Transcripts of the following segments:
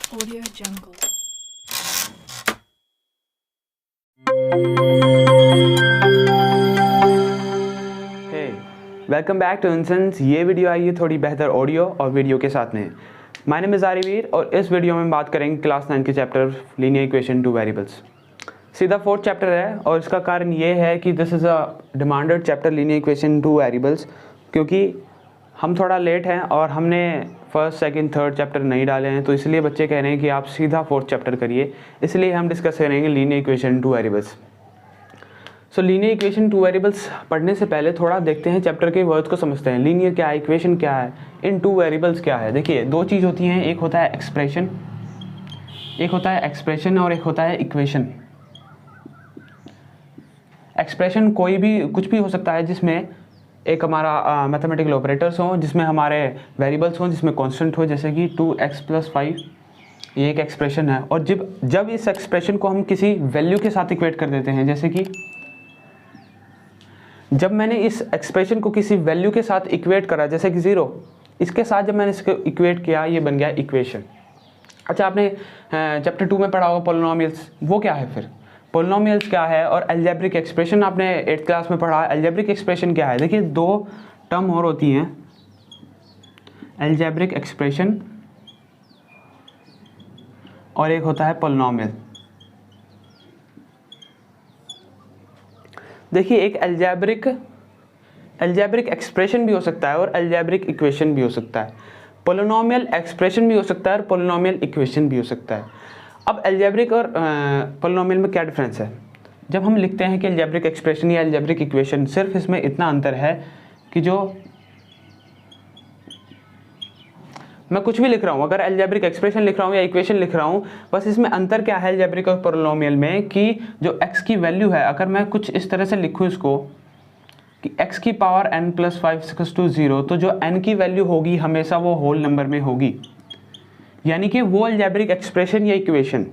Audio Jungle. Welcome back to इंसेंस। ये video आई है थोड़ी बेहतर ऑडियो और वीडियो के साथ में। माय नेम इज़ आरिवीर और इस वीडियो में बात करेंगे क्लास 9 के chapter linear equation two variables. सीधा फोर्थ चैप्टर है और इसका कारण ये है कि this is a demanded chapter linear equation two variables, क्योंकि हम थोड़ा लेट हैं और हमने फर्स्ट सेकंड थर्ड चैप्टर नहीं डाले हैं, तो इसलिए बच्चे कह रहे हैं कि आप सीधा फोर्थ चैप्टर करिए। इसलिए हम डिस्कस करेंगे लीनियर इक्वेशन टू वेरिएबल्स। सो लीनियर इक्वेशन टू वेरिएबल्स पढ़ने से पहले थोड़ा देखते हैं चैप्टर के वर्ड्स को समझते हैं। लीनियर क्या है, इक्वेशन क्या है, इन टू वेरिएबल्स क्या है। देखिए दो चीज़ होती हैं, एक होता है एक्सप्रेशन, और एक होता है इक्वेशन। एक्सप्रेशन कोई भी कुछ भी हो सकता है जिसमें एक हमारा मैथमेटिकल ऑपरेटर्स हों, जिसमें हमारे वेरिएबल्स हों, जिसमें कांस्टेंट हो, जैसे कि 2x+5, ये एक एक्सप्रेशन है। और जब इस एक्सप्रेशन को हम किसी वैल्यू के साथ इक्वेट कर देते हैं, जैसे कि जब मैंने इस एक्सप्रेशन को किसी वैल्यू के साथ इक्वेट करा, जैसे कि 0, इसके साथ जब मैंने इसको इक्वेट किया, ये बन गया इक्वेशन। अच्छा, आपने चैप्टर 2 में पढ़ा होगा पॉलिनोमियल्स, वो क्या है फिर, पॉलिनोमियल्स क्या है, और अलजेब्रिक एक्सप्रेशन आपने 8th क्लास में पढ़ा। अलजेब्रिक एक्सप्रेशन क्या है, देखिए दो टर्म और होती हैं, अलजेब्रिक एक्सप्रेशन और एक होता है पॉलिनोमियल। देखिए एक अलजेब्रिक एक्सप्रेशन भी हो सकता है और अलजेब्रिक इक्वेशन भी हो सकता है। पॉलिनोमियल एक्सप्रेशन भी हो सकता है और पॉलिनोमियल इक्वेशन भी हो सकता है। अब अलजेब्रिक और पॉलिनोमियल में क्या डिफरेंस है? जब हम लिखते हैं कि अलजेब्रिक एक्सप्रेशन या अलजेब्रिक इक्वेशन, सिर्फ इसमें इतना अंतर है कि जो मैं कुछ भी लिख रहा हूँ, अगर अलजेब्रिक एक्सप्रेशन लिख रहा हूँ या इक्वेशन लिख रहा हूँ, बस इसमें अंतर क्या है अलजेब्रिक और पॉलिनोमियल में, कि जो x की वैल्यू है, अगर मैं कुछ इस तरह से लिखूँ इसको कि x की पावर n+5 = 0, तो जो n की वैल्यू होगी हमेशा वो होल नंबर में होगी। यानी कि वो अलजेब्रिक एक्सप्रेशन या इक्वेशन,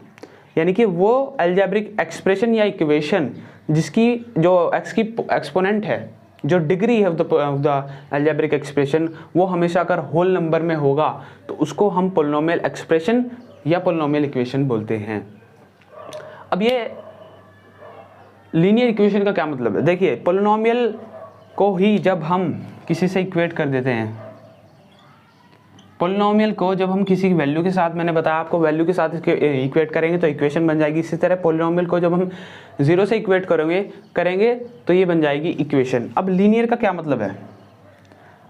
जिसकी जो x की एक्सपोनेंट है, जो डिग्री है ऑफ द अलजेब्रिक एक्सप्रेशन, वो हमेशा अगर होल नंबर में होगा तो उसको हम पॉलिनोमियल एक्सप्रेशन या पॉलिनोमियल इक्वेशन बोलते हैं। अब ये लीनियर इक्वेशन का क्या मतलब है? देखिए पॉलिनोमियल को ही जब हम किसी से इक्वेट कर देते हैं, पॉलिनोमियल को जब हम किसी वैल्यू के साथ, मैंने बताया आपको, वैल्यू के साथ इक्वेट करेंगे तो इक्वेशन बन जाएगी। इसी तरह पॉलिनोमियल को जब हम 0 से इक्वेट करेंगे तो ये बन जाएगी इक्वेशन। अब लीनियर का क्या मतलब है?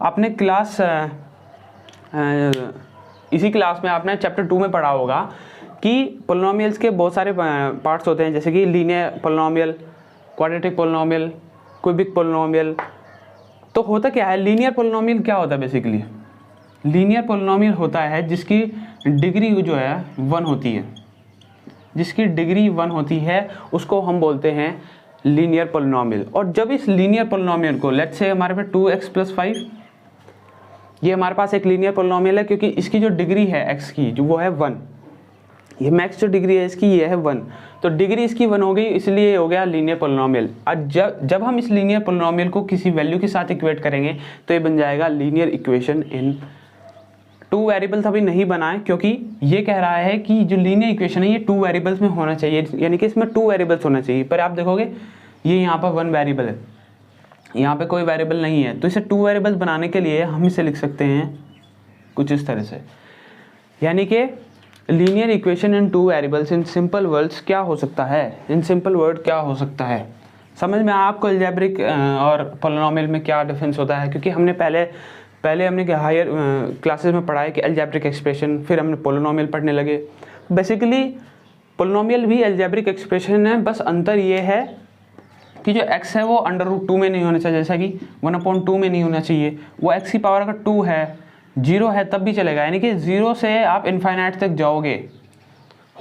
आपने इसी क्लास में आपने चैप्टर 2 में पढ़ा होगा कि पॉलिनोमियल्स के बहुत सारे पार्ट्स होते हैं, जैसे कि linear polynomial, quadratic polynomial, cubic polynomial. तो होता क्या है, लीनियर पॉलिनोमियल क्या होता है बेसिकली? लीनियर पॉलिनोमियल होता है जिसकी डिग्री जो है 1 होती है, जिसकी डिग्री 1 होती है उसको हम बोलते हैं लीनियर पॉलिनोमियल। और जब इस लीनियर पॉलिनोमियल को, लेट्स से हमारे पास 2x+5, ये हमारे पास एक लीनियर पॉलिनोमियल है, क्योंकि इसकी जो डिग्री है x की, जो वो है 1, ये मैक्स जो डिग्री है इसकी, ये है 1, तो डिग्री इसकी 1 हो गई, इसलिए हो गया लीनियर पॉलिनोमियल। और जब हम इस लीनियर पॉलिनोमियल को किसी वैल्यू के साथ इक्वेट करेंगे तो ये बन जाएगा linear equation in two variables. अभी नहीं बनाए, क्योंकि ये कह रहा है कि जो लीनियर इक्वेशन है ये 2 वेरिएबल्स में होना चाहिए, यानी कि इसमें 2 वेरिएबल्स होना चाहिए। पर आप देखोगे ये यहाँ पर 1 वेरिएबल है, यहाँ पे कोई वेरिएबल नहीं है, तो इसे 2 वेरिएबल्स बनाने के लिए हम इसे लिख सकते हैं कुछ इस तरह से। यानी कि linear equation in 2 variables in simple words क्या हो सकता है, क्या हो सकता है? समझ में आपको अलजेब्रिक और पॉलिनोमियल में क्या डिफरेंस होता है? क्योंकि हमने पहले हमने हायर क्लासेस में पढ़ा है कि अलजेब्रिक एक्सप्रेशन, फिर हमने पॉलिनोमियल पढ़ने लगे। बेसिकली पॉलिनोमियल भी अलजेब्रिक एक्सप्रेशन है, बस अंतर ये है कि जो x है वो √2 में नहीं होना चाहिए, जैसा कि 1/2 में नहीं होना चाहिए। वो x की पावर अगर 2 है, 0 है तब भी चलेगा, यानी कि 0 से आप इनफाइनाइट तक जाओगे,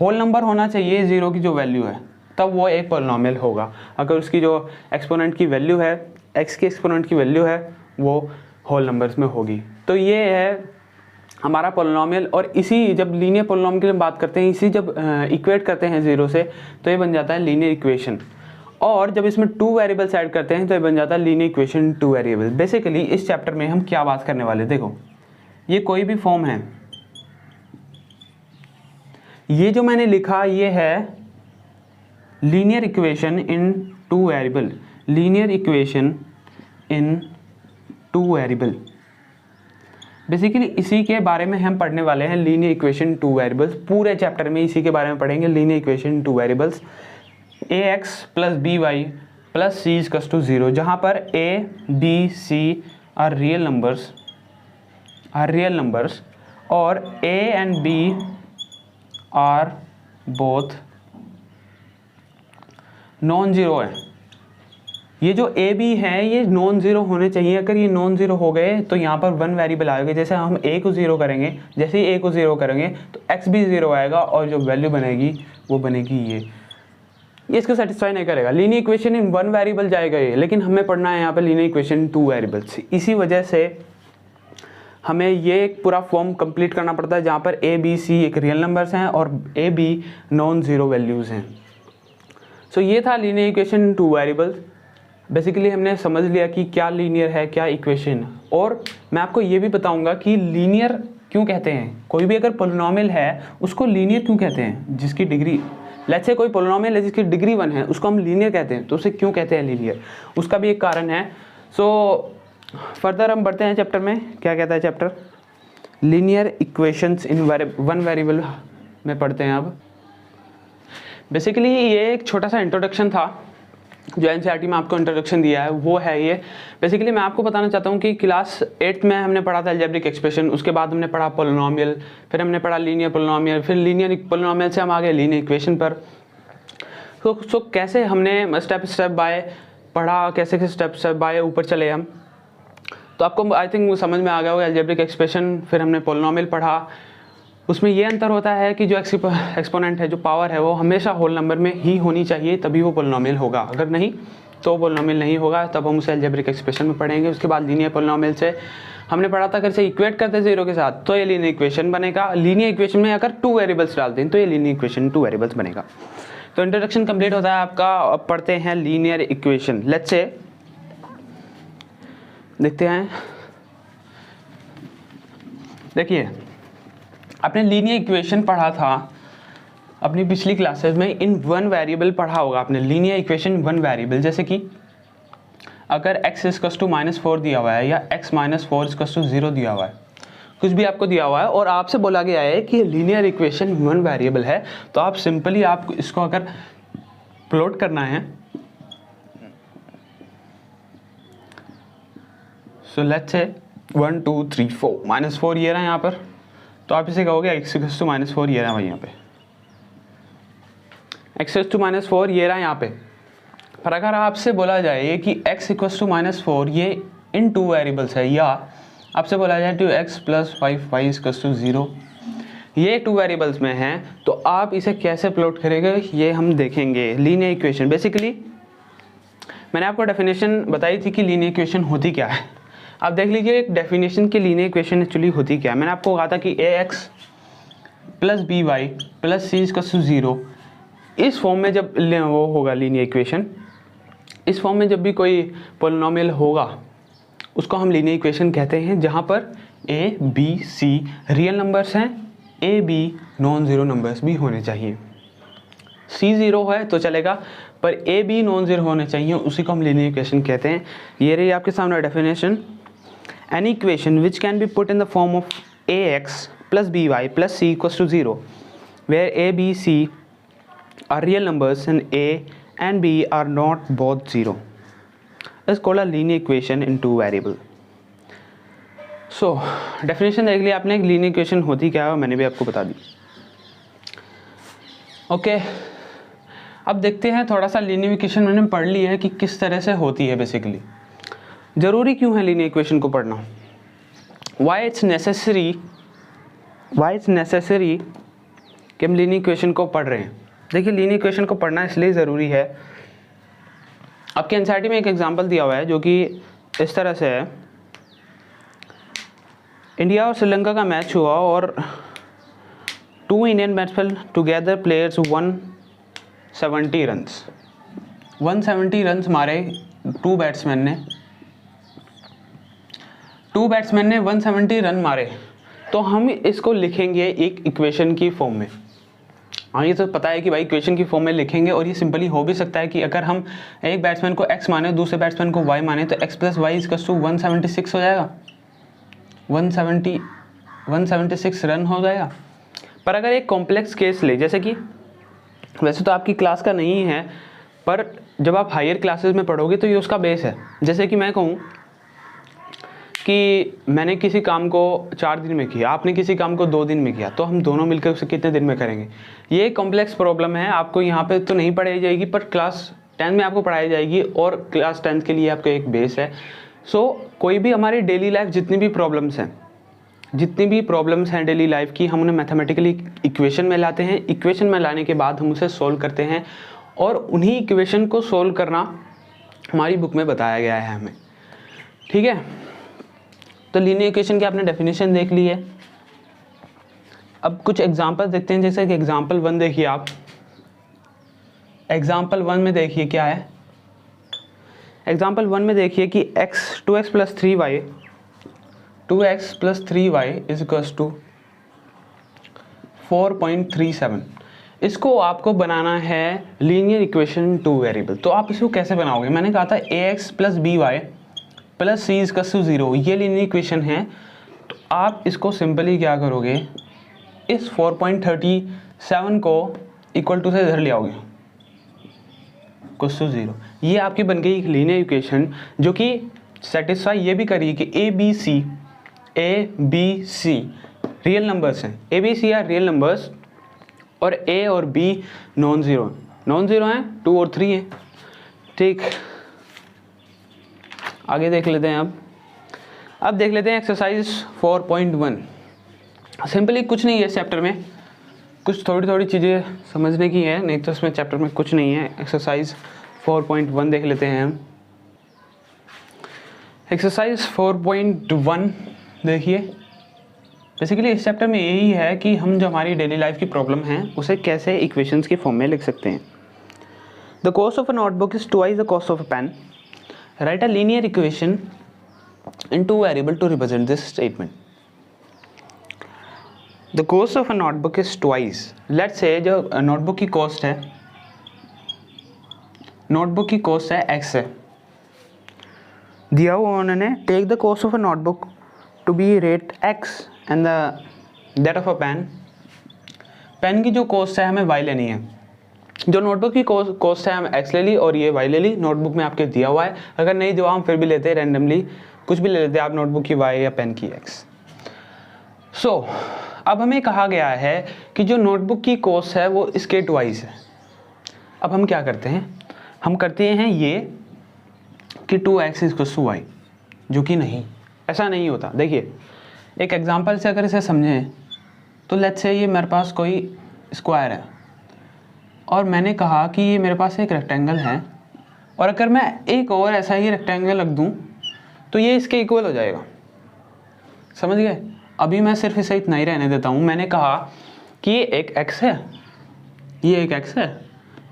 होल नंबर होना चाहिए 0 की जो वैल्यू है, तब वो एक पॉलिनोमियल होगा। अगर उसकी जो एक्सपोनेंट की वैल्यू है, x की एक्सपोनेंट की वैल्यू है, वो होल नंबर्स में होगी। तो ये है हमारा पॉलिनोमियल। और इसी जब लीनियर पॉलिनोमियल की बात करते हैं, इसी जब इक्वेट करते हैं 0 से, तो ये बन जाता है लीनियर इक्वेशन। और जब इसमें 2 वेरिएबल्स ऐड करते हैं तो ये बन जाता है लीनियर इक्वेशन 2 वेरिएबल। बेसिकली इस चैप्टर में हम क्या बात करने वाले, देखो ये कोई भी फॉर्म है, ये जो मैंने लिखा ये है linear equation in two variable, linear equation in two variable. Basically इसी के बारे में हम पढ़ने वाले हैं, लीनियर इक्वेशन टू वेरिएबल्स। पूरे चैप्टर में इसी के बारे में पढ़ेंगे, linear equation two variables. ax plus B Y plus C is equals to 0, जहाँ पर a b c are real numbers और a and b are both non zero है। ये जो ए बी है ये नॉन ज़ीरो होने चाहिए। अगर ये नॉन ज़ीरो हो गए तो यहाँ पर वन वेरिएबल आएगा। जैसे हम ए को ज़ीरो करेंगे, जैसे ही ए को ज़ीरो करेंगे तो एक्स भी ज़ीरो आएगा और जो वैल्यू बनेगी वो बनेगी ये इसको सेटिस्फाई नहीं करेगा। Linear equation in one variable जाएगा ये, लेकिन हमें पढ़ना है यहाँ पर लीनियर इक्वेशन टू वेरिएबल्स। इसी वजह से हमें ये एक पूरा फॉर्म कंप्लीट करना पड़ता है जहाँ पर ए बी सी एक रियल नंबर्स हैं और A B non zero values हैं। सो ये था linear equation two variables. Basically हमने समझ लिया कि क्या लीनियर है, क्या इक्वेशन। और मैं आपको ये भी बताऊंगा कि लीनियर क्यों कहते हैं। कोई भी अगर पोलिनोमियल है उसको लीनियर क्यों कहते हैं, जिसकी डिग्री, लेट्स से कोई पोलिनोमियल है जिसकी डिग्री 1 है, उसको हम लीनियर कहते हैं। तो उसे क्यों कहते हैं लीनियर, उसका भी एक कारण है। सो फर्दर हम बढ़ते हैं चैप्टर में। क्या कहता है chapter, linear equations in one variable में पढ़ते हैं अब। बेसिकली ये एक छोटा सा इंट्रोडक्शन था जो एनसीईआरटी में आपको इंट्रोडक्शन दिया है, वो है ये। बेसिकली मैं आपको बताना चाहता हूँ कि क्लास 8 में हमने पढ़ा था अलजेब्रिक एक्सप्रेशन, उसके बाद हमने पढ़ा पोलिनोमियल, फिर हमने पढ़ा लीनियर पोलिनोमियल, फिर लीनियर पोलिनोमियल से हम आ गए लीनियर इक्वेशन पर। सो कैसे हमने स्टेप बाय पढ़ा, कैसे स्टेप बाय ऊपर चले हम, तो आपको आई थिंक समझ में आ गया होगा अलजेब्रिक एक्सप्रेशन। फिर हमने पोलिनोमियल पढ़ा, उसमें ये अंतर होता है कि जो एक्सपोनेंट है, जो पावर है, वो हमेशा होल नंबर में ही होनी चाहिए, तभी वो पोलिनोमियल होगा। अगर नहीं तो पोलिनोमियल नहीं होगा, तब हम उसे अलजेब्रिक एक्सप्रेशन में पढ़ेंगे। उसके बाद लीनियर पोलिनोमियल से हमने पढ़ा था, अगर इसे इक्वेट करते जीरो के साथ तो ये लीनियर इक्वेशन बनेगा। लीनियर इक्वेशन में अगर टू वेरिएबल्स डालते हैं तो ये लीनियर इक्वेशन टू वेरिएबल्स बनेगा। तो इंट्रोडक्शन कंप्लीट होता है आपका। अब पढ़ते हैं लीनियर इक्वेशन। लेट्स से देखते हैं। देखिए, आपने लीनियर इक्वेशन पढ़ा था अपनी पिछली क्लासेस में, इन वन वेरिएबल पढ़ा होगा आपने। लीनियर इक्वेशन वन वेरिएबल, जैसे कि अगर x इक्वल्स टू -4 दिया हुआ है या x - 4 इक्वल्स टू 0 दिया हुआ है, कुछ भी आपको दिया हुआ है और आपसे बोला गया है कि लीनियर इक्वेशन वन वेरिएबल है, तो आप सिंपली आप इसको अगर प्लॉट करना है, सो लेट्स से 1 2 3 4 -4 ये रहा यहाँ पर, तो आप इसे कहोगे x इक्वल्स टू -4 ये रहा भाई यहाँ पे, x इक्वल्स टू -4 ये रहा यहाँ पे। पर अगर आपसे बोला जाए कि x इक्वल्स टू -4 ये इन टू वेरिएबल्स है, या आपसे बोला जाए two x + 5 y equals to 0, ये टू वेरिएबल्स में है, तो आप इसे कैसे प्लॉट करेंगे ये हम देखेंगे। लीनियर इक्वेशन, बेसिकली मैंने आपको डेफिनेशन बताई थी कि लीनियर इक्वेशन होती क्या है। आप देख लीजिए एक डेफिनेशन की लीनियर इक्वेशन एक्चुअली होती क्या है। मैंने आपको कहा था कि ax + by + c equals to 0, इस फॉर्म में जब वो होगा लीनियर इक्वेशन, इस फॉर्म में जब भी कोई पोलिनोमियल होगा उसको हम लीनियर इक्वेशन कहते हैं, जहाँ पर a b c real numbers हैं, a b non zero numbers भी होने चाहिए। c 0 है तो चलेगा, पर a b नॉन ज़ीरो होने चाहिए, उसी को हम लीनियर इक्वेशन कहते हैं। ये रही आपके सामने definition. Any equation which can be put in the form of ax + by + c equals to 0, where a, b, c are real numbers and a and b are not both 0, is called a linear equation in two variable. So definition देख लिया आपने, linear equation होती क्या है मैंने भी आपको बता दी। ओके, अब देखते हैं थोड़ा सा linear equation मैंने पढ़ ली है कि किस तरह से होती है। बेसिकली ज़रूरी क्यों है लीनियर इक्वेशन को पढ़ना, वाई इट्स नेसेसरी कि हम लीनियर इक्वेशन को पढ़ रहे हैं। देखिए, लीनियर इक्वेशन को पढ़ना इसलिए ज़रूरी है, आपके एनसीईआरटी में एक एग्जांपल दिया हुआ है जो कि इस तरह से है। इंडिया और श्रीलंका का मैच हुआ और 2 Indian batsman together players 170 runs, 170 runs मारे टू बैट्समैन ने 170 रन मारे। तो हम इसको लिखेंगे एक इक्वेशन की फॉर्म में। हाँ, ये तो पता है कि भाई इक्वेशन की फॉर्म में लिखेंगे, और ये सिंपली हो भी सकता है कि अगर हम एक बैट्समैन को x माने दूसरे बैट्समैन को y माने तो x + y = 176 हो जाएगा, 176 रन हो जाएगा। पर अगर एक कॉम्प्लेक्स केस ले, जैसे कि वैसे तो आपकी क्लास का नहीं है, पर जब आप हायर क्लासेस में पढ़ोगे तो ये उसका बेस है। जैसे कि मैं कहूँ कि मैंने किसी काम को 4 दिन में किया, आपने किसी काम को 2 दिन में किया, तो हम दोनों मिलकर उसे कितने दिन में करेंगे। ये कॉम्प्लेक्स प्रॉब्लम है, आपको यहाँ पे तो नहीं पढ़ाई जाएगी, पर क्लास 10 में आपको पढ़ाई जाएगी, और क्लास 10 के लिए आपका एक बेस है। सो कोई भी हमारी डेली लाइफ जितनी भी प्रॉब्लम्स हैं डेली लाइफ की, हम उन्हें मैथमेटिकली इक्वेशन में लाते हैं। इक्वेशन में लाने के बाद हम उसे सोल्व करते हैं, और उन्हीं इक्वेशन को सोल्व करना हमारी बुक में बताया गया है हमें, ठीक है। तो लीनियर इक्वेशन की आपने डेफिनेशन देख ली है। अब कुछ एग्जांपल देखते हैं, जैसे कि एग्जांपल 1 देखिए आप। एग्जांपल 1 में देखिए क्या है। एग्जांपल 1 में देखिए कि 2x + 3y = 4.37। इसको आपको बनाना है लीनियर इक्वेशन 2 वेरिएबल। तो आप इसको कैसे बनाओगे, मैंने कहा था ax + by + c = 0, ये लीनियर इक्वेशन है। तो आप इसको सिंपली क्या करोगे, इस 4.37 को इक्वल टू से इधर ले आओगे, = 0। ये आपकी बन गई एक लीनियर इक्वेशन जो कि सेटिस्फाई ये भी करिए कि A B C real numbers हैं, A B C are real numbers, और ए और बी नॉन ज़ीरो हैं, 2 और 3 हैं, ठीक। आगे देख लेते हैं। अब देख लेते हैं एक्सरसाइज 4.1। सिंपली कुछ नहीं है चैप्टर में, कुछ थोड़ी चीज़ें समझने की है, नहीं तो इसमें चैप्टर में कुछ नहीं है। एक्सरसाइज 4.1 देख लेते हैं हम। एक्सरसाइज 4.1 देखिए, बेसिकली इस चैप्टर में यही है कि हम जो हमारी डेली लाइफ की प्रॉब्लम है उसे कैसे इक्वेशंस की फॉर्म में लिख सकते हैं। The cost of a notebook is twice the cost of a pen. Write a linear equation in 2 variables to represent this statement. The cost of a notebook is twice. Let's say जो notebook की cost है x है, दिया हुआ उन्होंने take the cost of a notebook to be rate x and that of a pen की जो cost है हमें y लेनी है। जो नोटबुक की कॉस्ट है हम x ले ली और ये y ले ली, नोटबुक में आपके दिया हुआ है। अगर नहीं दिया हम फिर भी लेते हैं रैंडमली, कुछ भी ले लेते हैं आप, नोटबुक की y या पेन की x। सो अब हमें कहा गया है कि जो नोटबुक की कॉस्ट है वो इसके ट्वाइस है। अब हम क्या करते हैं, हम करते हैं ये कि 2x = y, जो कि नहीं, ऐसा नहीं होता। देखिए एक एग्जांपल से अगर इसे समझें तो लेट्स से ये मेरे पास कोई स्क्वायर है और मैंने कहा कि ये मेरे पास एक रेक्टेंगल है, और अगर मैं एक और ऐसा ही रेक्टेंगल रख दूं तो ये इसके इक्वल हो जाएगा। समझ गए? अभी मैं सिर्फ इसे इतना ही रहने देता हूँ। मैंने कहा कि ये एक x है, ये एक x है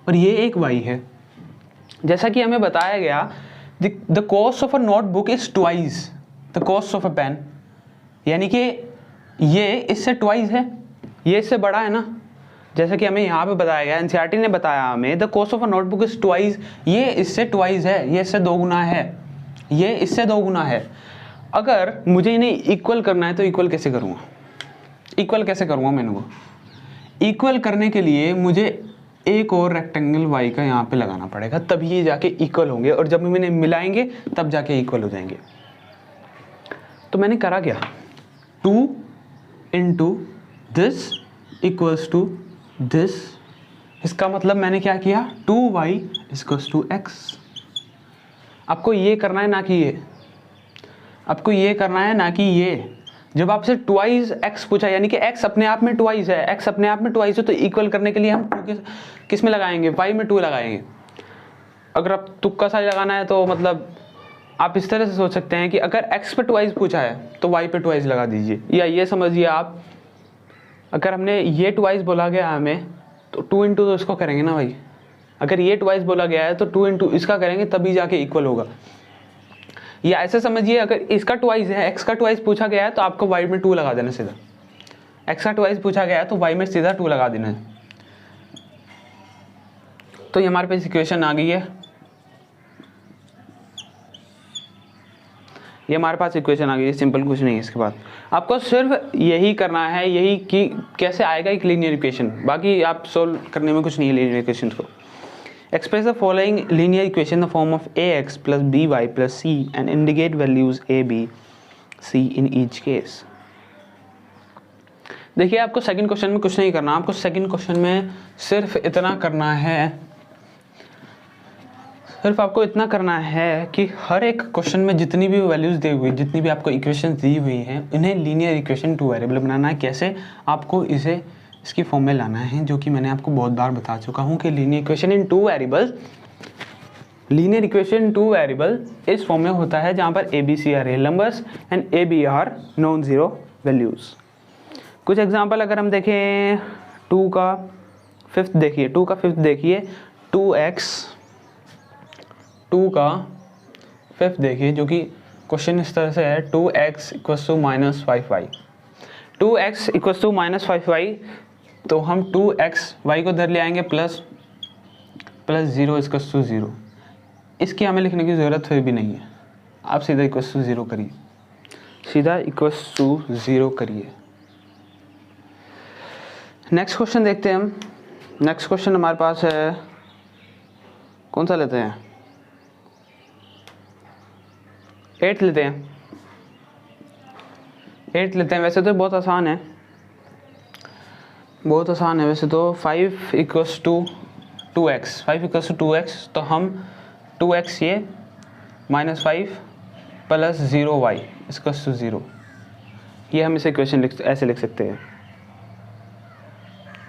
और ये एक y है। जैसा कि हमें बताया गया the cost of a notebook is twice the cost of a pen, यानी कि ये इससे ट्वाइस है, ये इससे बड़ा है ना। जैसा कि हमें यहाँ पे बताया गया, एनसीईआरटी ने बताया हमें the cost of a notebook is twice, ये इससे ट्वाइस है, ये इससे 2 गुना है, ये इससे 2 गुना है। अगर मुझे इन्हें इक्वल करना है तो इक्वल कैसे करूँगा, मैंने वो इक्वल करने के लिए मुझे एक और रेक्टेंगल y का यहाँ पे लगाना पड़ेगा, तभी ये जाके इक्वल होंगे, और जब हम इन्हें मिलाएंगे तब जाके इक्वल हो जाएंगे। तो मैंने करा क्या, 2 × दिस इक्वल्स टू दिस, इसका मतलब मैंने क्या किया, 2y = x। आपको ये करना है ना कि ये, आपको ये करना है ना कि ये। जब आपसे ट्वाइस x पूछा, यानी कि x अपने आप में ट्वाइस है, x अपने आप में ट्वाइस है, तो इक्वल करने के लिए हम 2 किस में लगाएंगे, y में 2 लगाएंगे। अगर आप तुक्का सा लगाना है तो मतलब आप इस तरह से सोच सकते हैं कि अगर x पे ट्वाइस पूछा है तो y पे ट्वाइस लगा दीजिए, या ये समझिए आप, अगर हमने ये ट्वाइस बोला गया हमें तो 2 × तो इसको करेंगे ना भाई। अगर ये ट्वाइस बोला गया है तो 2 × इसका करेंगे तभी जाके इक्वल होगा। या ऐसे समझिए अगर इसका ट्वाइस है, x का ट्वाइस पूछा गया है तो आपको y में 2 लगा देना सीधा। x का ट्वाइस पूछा गया है तो y में सीधा 2 लगा देना है। तो ये हमारे पास इक्वेशन आ गई है, ये हमारे पास इक्वेशन आ गई है, सिंपल, कुछ नहीं है इसके बाद। आपको सिर्फ यही करना है, यही कि कैसे आएगा एक लीनियर इक्वेशन, बाकी आप सोल्व करने में कुछ नहीं है लीनियर इक्वेशन को। Express the following linear equation the form of ax plus by plus c and indicate values a b c in each case. देखिए आपको सेकंड क्वेश्चन में कुछ नहीं करना, आपको सेकंड क्वेश्चन में सिर्फ इतना करना है, सिर्फ आपको इतना करना है कि हर एक क्वेश्चन में जितनी भी वैल्यूज दी हुई, जितनी भी आपको इक्वेशन दी हुई हैं, इन्हें लीनियर इक्वेशन टू वेरिएबल बनाना है। कैसे? आपको इसे इसकी फॉर्म में लाना है, जो कि मैंने आपको बहुत बार बता चुका हूँ कि linear equation in two variable, linear equation two variable इस फॉर्म में होता है जहाँ पर A B C are real numbers and A B are non zero values. कुछ एग्जांपल अगर हम देखें, 2 का 5th देखिए, 2 का 5th देखिए, 2x, 2 का 5th देखिए, जो कि क्वेश्चन इस तरह से है, 2x equals to minus 5y, 2x equals to minus 5y, तो हम 2x y को इधर ले आएंगे प्लस 0 इक्वल्स टू 0। इसकी हमें लिखने की ज़रूरत फिर भी नहीं है, आप सीधा इक्वल्स टू 0 करिए, सीधा इक्वल्स टू 0 करिए। नेक्स्ट क्वेश्चन देखते हैं हम। नेक्स्ट क्वेश्चन हमारे पास है, कौन सा लेते हैं? 8 लेते हैं, 8 लेते हैं। वैसे तो बहुत आसान है, बहुत आसान है वैसे तो। 5 equals to 2x, 5 equals to 2x, तो हम 2x ये minus 5 plus 0y equals to 0, ये हम इसे इक्वेशन ऐसे लिख सकते हैं,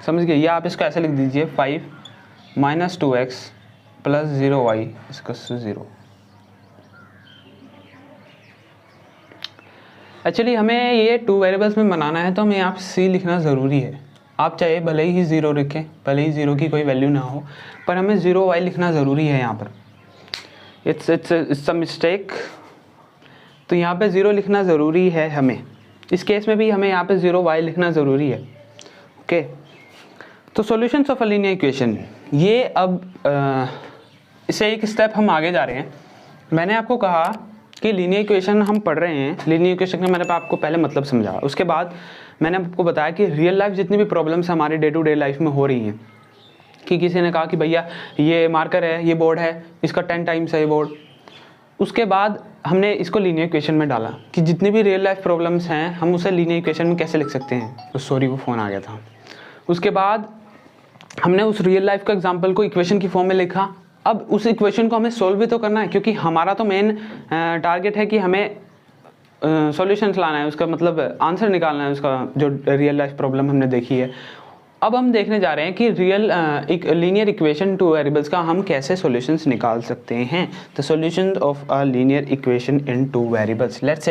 समझ गए? या आप इसको ऐसे लिख दीजिए, 5 minus 2x plus 0y equals to 0। Actually हमें ये टू वेरिएबल्स में बनाना है, तो हमें यहाँ c लिखना ज़रूरी है। आप चाहे भले ही 0 रखें, भले ही 0 की कोई वैल्यू ना हो, पर हमें 0y लिखना ज़रूरी है यहाँ पर। इट्स अ मिस्टेक, तो यहाँ पे 0 लिखना ज़रूरी है हमें। इस केस में भी हमें यहाँ पे 0y लिखना ज़रूरी है। ओके, तो solutions of a linear equation, ये अब इससे एक स्टेप हम आगे जा रहे हैं। मैंने आपको कहा कि लीनियर इक्वेशन हम पढ़ रहे हैं, लीनियर इक्वेशन का मैंने आपको पहले मतलब समझा, उसके बाद मैंने आपको बताया कि रियल लाइफ जितनी भी प्रॉब्लम्स हमारी डे टू डे लाइफ में हो रही हैं, कि किसी ने कहा कि भैया ये मार्कर है, ये बोर्ड है, इसका 10 टाइम्स है ये बोर्ड। उसके बाद हमने इसको लीनियर इक्वेशन में डाला कि जितनी भी रियल लाइफ प्रॉब्लम्स हैं हम उसे लीनियर इक्वेशन में कैसे लिख सकते हैं। तो सॉरी, वो फ़ोन आ गया था। उसके बाद हमने उस रियल लाइफ का एग्जाम्पल को इक्वेशन की फॉर्म में लिखा। अब उस इक्वेशन को हमें सोल्व भी तो करना है, क्योंकि हमारा तो मेन टारगेट है कि हमें सॉल्यूशंस लाना है, उसका मतलब आंसर निकालना है उसका, जो रियल लाइफ प्रॉब्लम हमने देखी है। अब हम देखने जा रहे हैं कि लीनियर इक्वेशन टू वेरिएबल्स का हम कैसे सॉल्यूशंस निकाल सकते हैं। The solution of a linear equation in two variables. Let's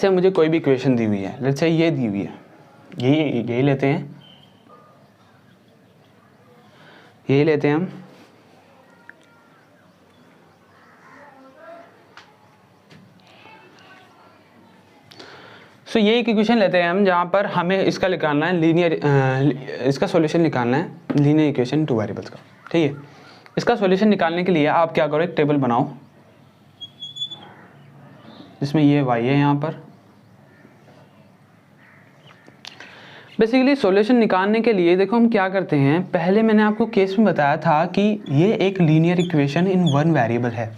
say मुझे कोई भी इक्वेशन दी हुई है, लेट्स से ये दी हुई है, यही लेते हैं, यही लेते हैं हम। सो ये एक इक्वेशन लेते हैं हम, जहाँ पर हमें इसका निकालना है इसका सॉल्यूशन निकालना है लीनियर इक्वेशन टू वेरिएबल्स का। ठीक है, इसका सॉल्यूशन निकालने के लिए आप क्या करो, एक टेबल बनाओ जिसमें ये y है यहाँ पर। बेसिकली सॉल्यूशन निकालने के लिए देखो हम क्या करते हैं, पहले मैंने आपको केस में बताया था कि ये एक linear equation in one variable है,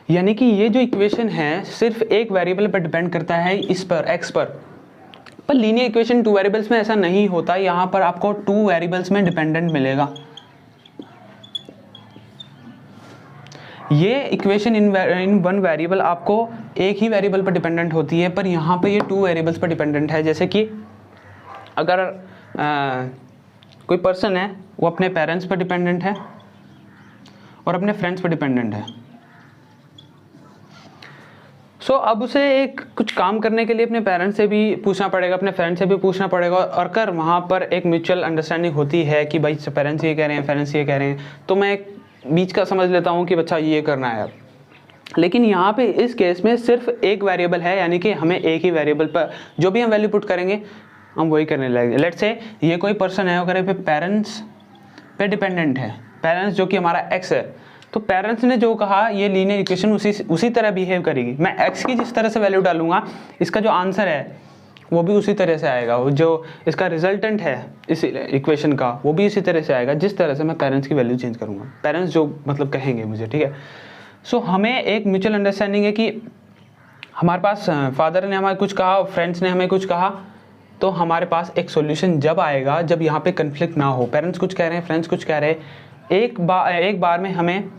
यानी कि ये जो इक्वेशन है सिर्फ एक वेरिएबल पर डिपेंड करता है, इस पर x पर लीनियर इक्वेशन टू वेरिएबल्स में ऐसा नहीं होता। यहाँ पर आपको टू वेरिएबल्स में डिपेंडेंट मिलेगा। ये इक्वेशन इन वन वेरिएबल आपको एक ही वेरिएबल पर डिपेंडेंट होती है, पर यहाँ पे ये टू वेरिएबल्स पर डिपेंडेंट है। जैसे कि अगर कोई पर्सन है, वो अपने पेरेंट्स पर डिपेंडेंट है और अपने फ्रेंड्स पर डिपेंडेंट है। सो अब उसे एक कुछ काम करने के लिए अपने पेरेंट्स से भी पूछना पड़ेगा, अपने फ्रेंड से भी पूछना पड़ेगा, और अगर वहाँ पर एक म्यूचुअल अंडरस्टैंडिंग होती है कि भाई पेरेंट्स ये कह रहे हैं, फ्रेंड्स ये कह रहे हैं, तो मैं एक बीच का समझ लेता हूँ कि बच्चा ये करना है। लेकिन यहाँ पे इस केस में सिर्फ एक वेरिएबल है, यानी कि हमें एक ही वेरिएबल पर जो भी हम वैल्यू पुट करेंगे हम वही करने लगेंगे। लेट्स से ये कोई पर्सन है, अगर पे पेरेंट्स पे डिपेंडेंट है, पेरेंट्स जो कि हमारा x है, तो पेरेंट्स ने जो कहा ये लीनियर इक्वेशन उसी तरह बिहेव करेगी। मैं x की जिस तरह से वैल्यू डालूंगा, इसका जो आंसर है वो भी उसी तरह से आएगा, वो जो इसका रिजल्टेंट है इस इक्वेशन का वो भी इसी तरह से आएगा जिस तरह से मैं पेरेंट्स की वैल्यू चेंज करूँगा, पेरेंट्स जो मतलब कहेंगे मुझे, ठीक है। सो हमें एक म्यूचुअल अंडरस्टैंडिंग है कि हमारे पास फादर ने हमें कुछ कहा, फ्रेंड्स ने हमें कुछ कहा, तो हमारे पास एक सॉल्यूशन जब आएगा जब यहाँ पे कन्फ्लिक्ट ना हो, पेरेंट्स कुछ कह रहे हैं, फ्रेंड्स कुछ कह रहे हैं, एक बार में हमें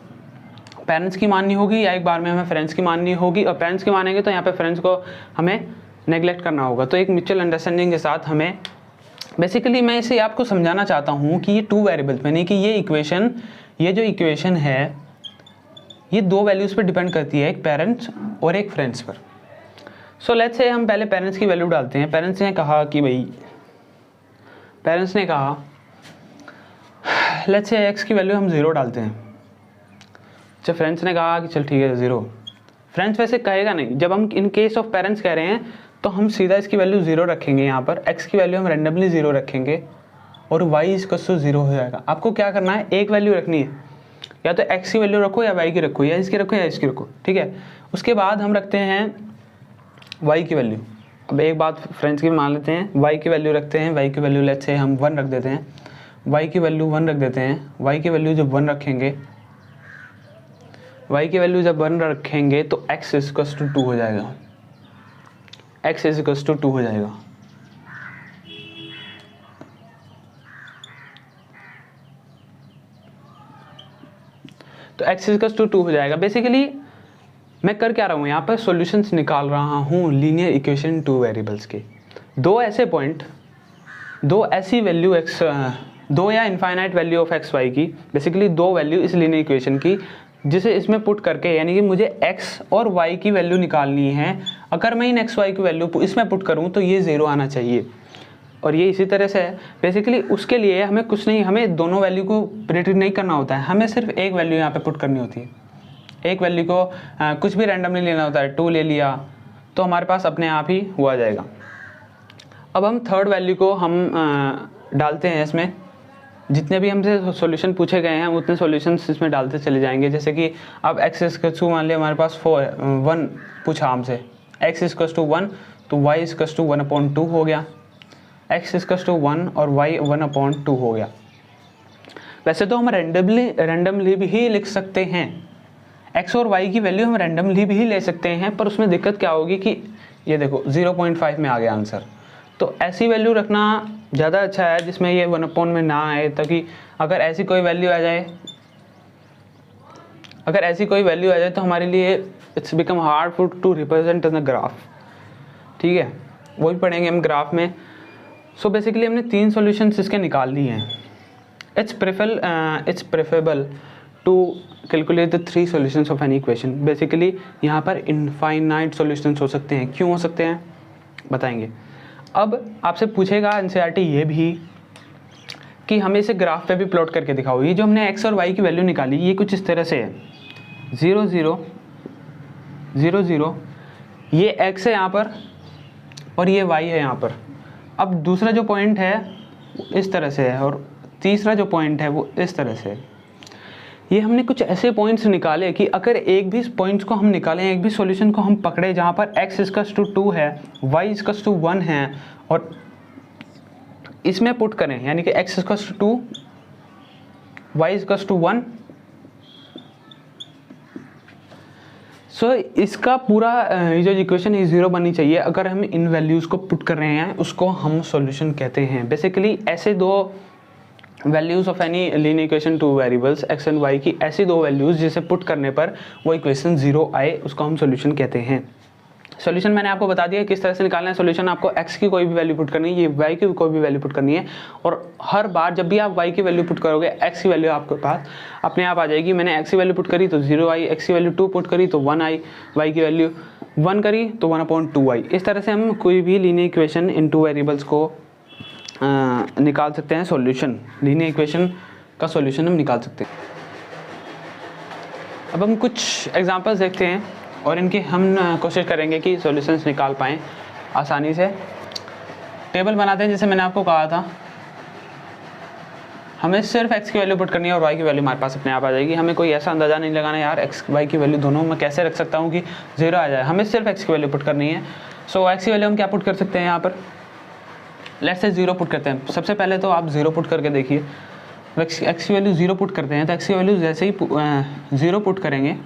पेरेंट्स की माननी होगी या एक बार में हमें फ्रेंड्स की माननी होगी, और पेरेंट्स की मानेंगे तो यहाँ पे फ्रेंड्स को हमें नेगलेक्ट करना होगा। तो एक म्यूचुअल अंडरस्टैंडिंग के साथ हमें बेसिकली मैं इसे आपको समझाना चाहता हूँ कि ये 2 वेरिएबल्स में, नहीं कि ये जो इक्वेशन है ये 2 वैल्यूज़ पर डिपेंड करती है, एक पेरेंट्स और एक फ्रेंड्स पर। सो लेट्स से हम पहले पेरेंट्स की वैल्यू डालते हैं। पेरेंट्स ने कहा कि भाई, पेरेंट्स ने कहा लेट्स से x की वैल्यू हम 0 डालते हैं। अच्छा, फ्रेंड्स ने कहा कि चल ठीक है 0। फ्रेंड्स वैसे कहेगा नहीं, जब हम इन केस ऑफ पेरेंट्स कह रहे हैं तो हम सीधा इसकी वैल्यू 0 रखेंगे, यहाँ पर x की वैल्यू हम रेंडमली 0 रखेंगे और y = 0 हो जाएगा। आपको क्या करना है, एक वैल्यू रखनी है, या तो x की वैल्यू रखो या y की रखो, या इसकी रखो या इसकी रखो, ठीक है। उसके बाद हम रखते हैं y की वैल्यू। अब एक बात फ्रेंड्स की मान लेते हैं, y की वैल्यू रखते हैं, y की वैल्यू लेट्स से हम 1 रख देते हैं, y की वैल्यू 1 रख देते हैं। y की वैल्यू जब 1 रखेंगे, y की वैल्यू जब 1 रखेंगे तो x = 2 हो जाएगा, x = 2 हो जाएगा। तो x = 2 हो जाएगा। बेसिकली मैं कर क्या रहा हूँ, यहाँ पर सॉल्यूशंस निकाल रहा हूँ लीनियर इक्वेशन 2 वेरिएबल्स के। 2 ऐसे पॉइंट, 2 ऐसी वैल्यू x, 2 या infinite value of x y की, बेसिकली 2 वैल्यू इस लीनियर इक्वेशन की, जिसे इसमें पुट करके, यानी कि मुझे x और y की वैल्यू निकालनी है। अगर मैं इन x y की वैल्यू इसमें पुट करूँ तो ये 0 आना चाहिए, और ये इसी तरह से है। बेसिकली उसके लिए हमें कुछ नहीं, हमें दोनों वैल्यू को प्रिडिक्ट नहीं करना होता है, हमें सिर्फ एक वैल्यू यहाँ पे पुट करनी होती है। एक वैल्यू को कुछ भी रैंडमली लेना होता है, 2 ले लिया तो हमारे पास अपने आप ही हुआ जाएगा। अब हम थर्ड वैल्यू को हम डालते हैं इसमें, जितने भी हमसे सॉल्यूशन पूछे गए हैं हम उतने सॉल्यूशंस इसमें डालते चले जाएंगे। जैसे कि अब x = मान लिया हमारे पास 1 पूछा हमसे, x = 1 तो y = 1/2 हो गया, x = 1 और y 1/2 हो गया। वैसे तो हम रैंडमली भी लिख सकते हैं, x और y की वैल्यू हम रैंडमली भी ले सकते हैं, पर उसमें दिक्कत क्या होगी कि ये देखो 0.5 में आ गया आंसर। तो ऐसी वैल्यू रखना ज़्यादा अच्छा है जिसमें ये 1/, में ना आए, ताकि अगर ऐसी कोई वैल्यू आ जाए, तो हमारे लिए it's become hard to represent in the graph, ठीक है। वही पढ़ेंगे हम ग्राफ में। सो बेसिकली हमने 3 सॉल्यूशंस इसके निकाल लिए हैं। It's preferable to calculate the 3 solutions of any equation. Basically यहाँ पर इनफाइनाइट सॉल्यूशंस हो सकते हैं। क्यों हो सकते हैं बताएंगे। अब आपसे पूछेगा एनसीईआरटी ये भी कि हमें इसे ग्राफ पे भी प्लॉट करके दिखाओ। ये जो हमने x और y की वैल्यू निकाली ये कुछ इस तरह से है, 0 0 0 0, ये x है यहाँ पर और ये y है यहाँ पर। अब दूसरा जो पॉइंट है वो इस तरह से है और तीसरा जो पॉइंट है वो इस तरह से है। ये हमने कुछ ऐसे पॉइंट्स निकाले कि अगर एक भी पॉइंट्स को हम निकालें, एक भी सॉल्यूशन को हम पकड़े जहाँ पर x = 2 है, y = 1 है और इसमें पुट करें, यानी कि x = 2, y = 1। सो इसका पूरा ये जो इक्वेशन है 0 बननी चाहिए। अगर हम इन वैल्यूज़ को पुट कर रहे हैं उसको हम सॉल्यूशन कहते हैं। बेसिकली ऐसे 2 values of any linear equation 2 variables x and y की ऐसी 2 वैल्यूज़ जिसे पुट करने पर वो इक्वेशन 0 आए उसको हम सॉल्यूशन कहते हैं। सॉल्यूशन मैंने आपको बता दिया किस तरह से निकालना है सॉल्यूशन। आपको x की कोई भी वैल्यू पुट करनी है, ये y की कोई भी वैल्यू पुट करनी है, और हर बार जब भी आप y की वैल्यू पुट करोगे x की वैल्यू आपके पास अपने आप आ जाएगी। मैंने x की वैल्यू पुट करी तो 0 आई, x की वैल्यू 2 पुट करी तो 1 आई, y की वैल्यू 1 करी तो 1/2 आई। इस तरह से हम कोई भी लीनियर इक्वेशन इन 2 वेरिएबल्स को निकाल सकते हैं। सॉल्यूशन, लीनियर इक्वेशन का सॉल्यूशन हम निकाल सकते हैं। अब हम कुछ एग्जांपल्स देखते हैं और इनकी हम कोशिश करेंगे कि सॉल्यूशंस निकाल पाएँ आसानी से। टेबल बनाते हैं जैसे मैंने आपको कहा था। हमें सिर्फ x की वैल्यू पुट करनी है और y की वैल्यू हमारे पास अपने आप आ जाएगी। हमें कोई ऐसा अंदाजा नहीं लगाना यार x y की वैल्यू दोनों में कैसे रख सकता हूँ कि 0 आ जाए, हमें सिर्फ x की वैल्यू पुट करनी है। सो x की वैल्यू हम क्या पुट कर सकते हैं यहाँ पर, लेट्स से 0 पुट करते हैं। सबसे पहले तो आप 0 पुट करके देखिए, x की वैल्यू 0 पुट करते हैं तो x की वैल्यू जैसे ही 0 पुट करेंगे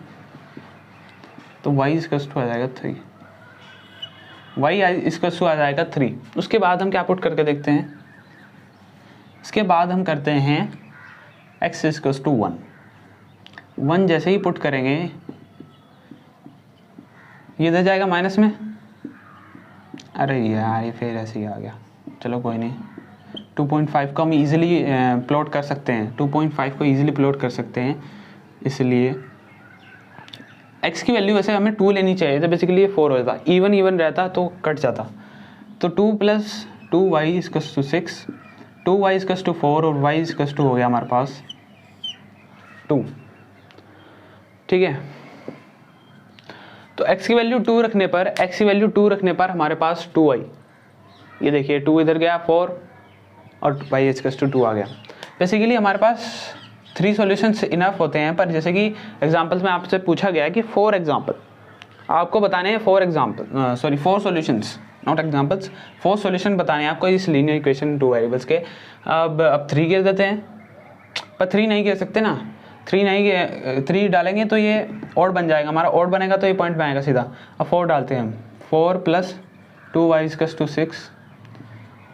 तो y इक्वल टू आ जाएगा 3, y इक्वल टू आ जाएगा 3। उसके बाद हम क्या पुट करके देखते हैं, इसके बाद हम करते हैं x इक्वल टू 1 जैसे ही पुट करेंगे ये दे जाएगा माइनस में, अरे यार ये फिर ऐसे ही आ गया, चलो कोई नहीं। 2.5 को हम इजीली प्लॉट कर सकते हैं, 2.5 को इजीली प्लॉट कर सकते हैं, इसलिए x की वैल्यू वैसे हमें 2 लेनी चाहिए तो बेसिकली ये 4 हो जाता, इवन रहता तो कट जाता। तो 2 + 2y equal to 6, 2y equal to 4 और y इक्वल टू हो गया हमारे पास 2, ठीक है। तो x की वैल्यू 2 रखने पर हमारे पास 2 आई, ये देखिए 2 इधर गया 4 और y इक्वल टू 2 आ गया। बेसिकली हमारे पास 3 सॉल्यूशंस इनफ होते हैं, पर जैसे कि एग्जांपल्स में आपसे पूछा गया है कि 4 एग्जांपल आपको बताने हैं, 4 सॉल्यूशंस नॉट एग्जांपल्स, 4 सॉल्यूशन बताने हैं आपको इस लीनियर इक्वेशन 2 वेरिएबल्स के। अब 3 गिर देते हैं, पर 3 नहीं गिर सकते ना, 3 डालेंगे तो ये ऑड बन जाएगा, हमारा ऑड बनेगा तो ये पॉइंट में आएगा सीधा। अब 4 डालते हैं हम, 4 + 2y equal to 6,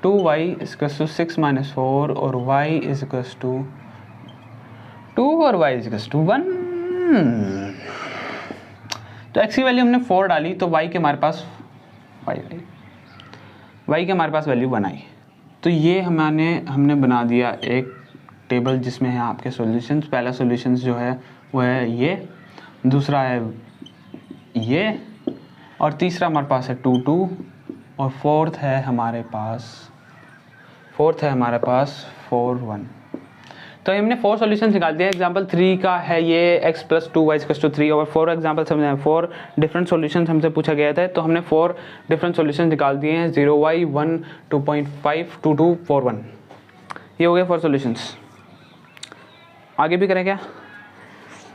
2y equal to 6 - 4 और y इक्वल टू 2 और y इक्वल टू 1। तो x की वैल्यू हमने 4 डाली तो y के हमारे पास वैल्यू बनाई। तो ये हमने बना दिया एक टेबल जिसमें है आपके सॉल्यूशंस। पहला सॉल्यूशंस जो है वो है ये, दूसरा है ये, और तीसरा हमारे पास है 2 2 और फोर्थ है हमारे पास 4 1। तो हमने 4 सॉल्यूशंस निकाल दिए। एग्जांपल 3 का है ये x + 2y = 3 और 4 एग्जांपल्स हमने 4 डिफरेंट सॉल्यूशंस हमसे पूछा गया था, तो हमने 4 डिफरेंट सॉल्यूशंस निकाल दिए हैं, 0y 1 2.5 2 2 4 1। ये हो गए 4 सॉल्यूशंस। आगे भी करें क्या,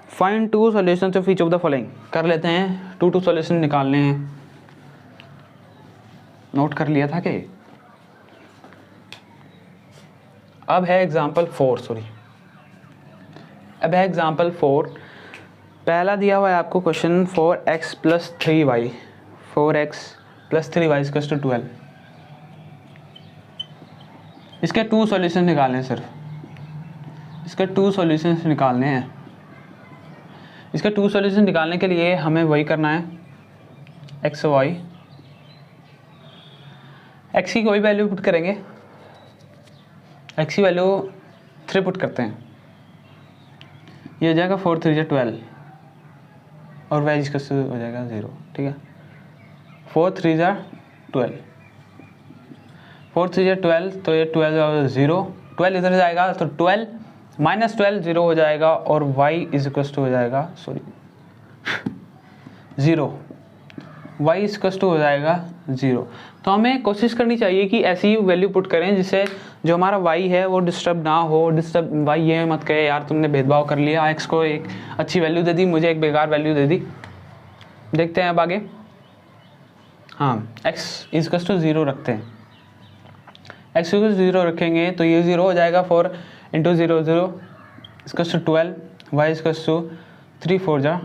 find 2 solutions of each of the following कर लेते हैं। 2 सॉल्यूशन निकालने हैं, नोट कर लिया था कि अब है एग्जांपल 4। पहला दिया हुआ है आपको question 4x + 3y, 4x + 3y = 12। इसके 2 सॉल्यूशन निकालने हैं, सिर्फ इसके 2 सॉल्यूशंस निकालने हैं। इसके 2 सॉल्यूशन निकालने के लिए हमें वही करना है, x y, x की कोई वैल्यू पुट करेंगे, x की वैल्यू 3 पुट करते हैं, ये हो जाएगा 4 3 12 और y इक्वल हो जाएगा 0, ठीक है। 4 3 12, 4 3 12 तो ये 12 और 0, 12 इधर जाएगा तो 12 - 12 0 हो जाएगा और y इक्वल हो जाएगा 0, y इक्वल हो जाएगा 0। तो हमें कोशिश करनी चाहिए कि ऐसी वैल्यू पुट करें जिससे जो हमारा y है वो डिस्टर्ब ना हो। डिस्टर्ब y ये मत कहे यार तुमने भेदभाव कर लिया, x को एक अच्छी वैल्यू दे दी, मुझे एक बेकार वैल्यू दे दी। देखते हैं अब आगे, हाँ x इक्वल टू 0 रखते हैं, x इक्वल 0 रखेंगे तो ये 0 हो जाएगा, 4 × 0 0 equal to 12, y equal to 3 4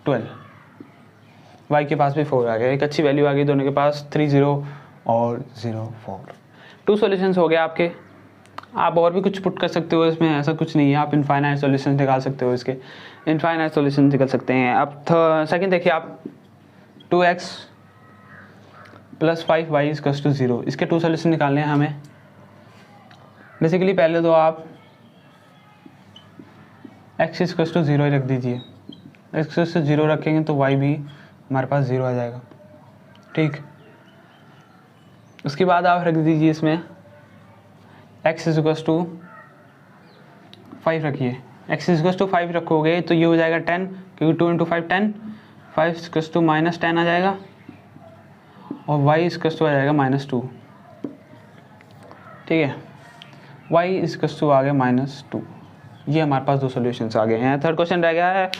12, y के पास भी 4 आ गया, एक अच्छी वैल्यू आ गई दोनों के पास, 3 0 और 0 4। 2 सॉल्यूशंस हो गए आपके। आप और भी कुछ पुट कर सकते हो इसमें, ऐसा कुछ नहीं है, आप इनफाइनाइट सॉल्यूशंस निकाल सकते हो, इसके इनफाइनाइट सॉल्यूशंस निकल सकते हैं। अब सेकंड देखिए आप, 2x + 5y = 0, इसके 2 सॉल्यूशन निकालने हैं हमें। बेसिकली पहले तो आप x = 0 ही रख दीजिए, x = 0 रखेंगे तो y भी हमारे पास 0 आ जाएगा, ठीक। उसके बाद आप रख दीजिए इसमें x = 5 रखिए, x = 5 रखोगे तो ये हो जाएगा 10, क्योंकि 2 × 5 10, 5 = -10 आ जाएगा और y = आ जाएगा -2, ठीक है। वाई इक्वल्स टू आ गया -2। ये हमारे पास 2 सॉल्यूशंस आ गए हैं। थर्ड क्वेश्चन रह गया है,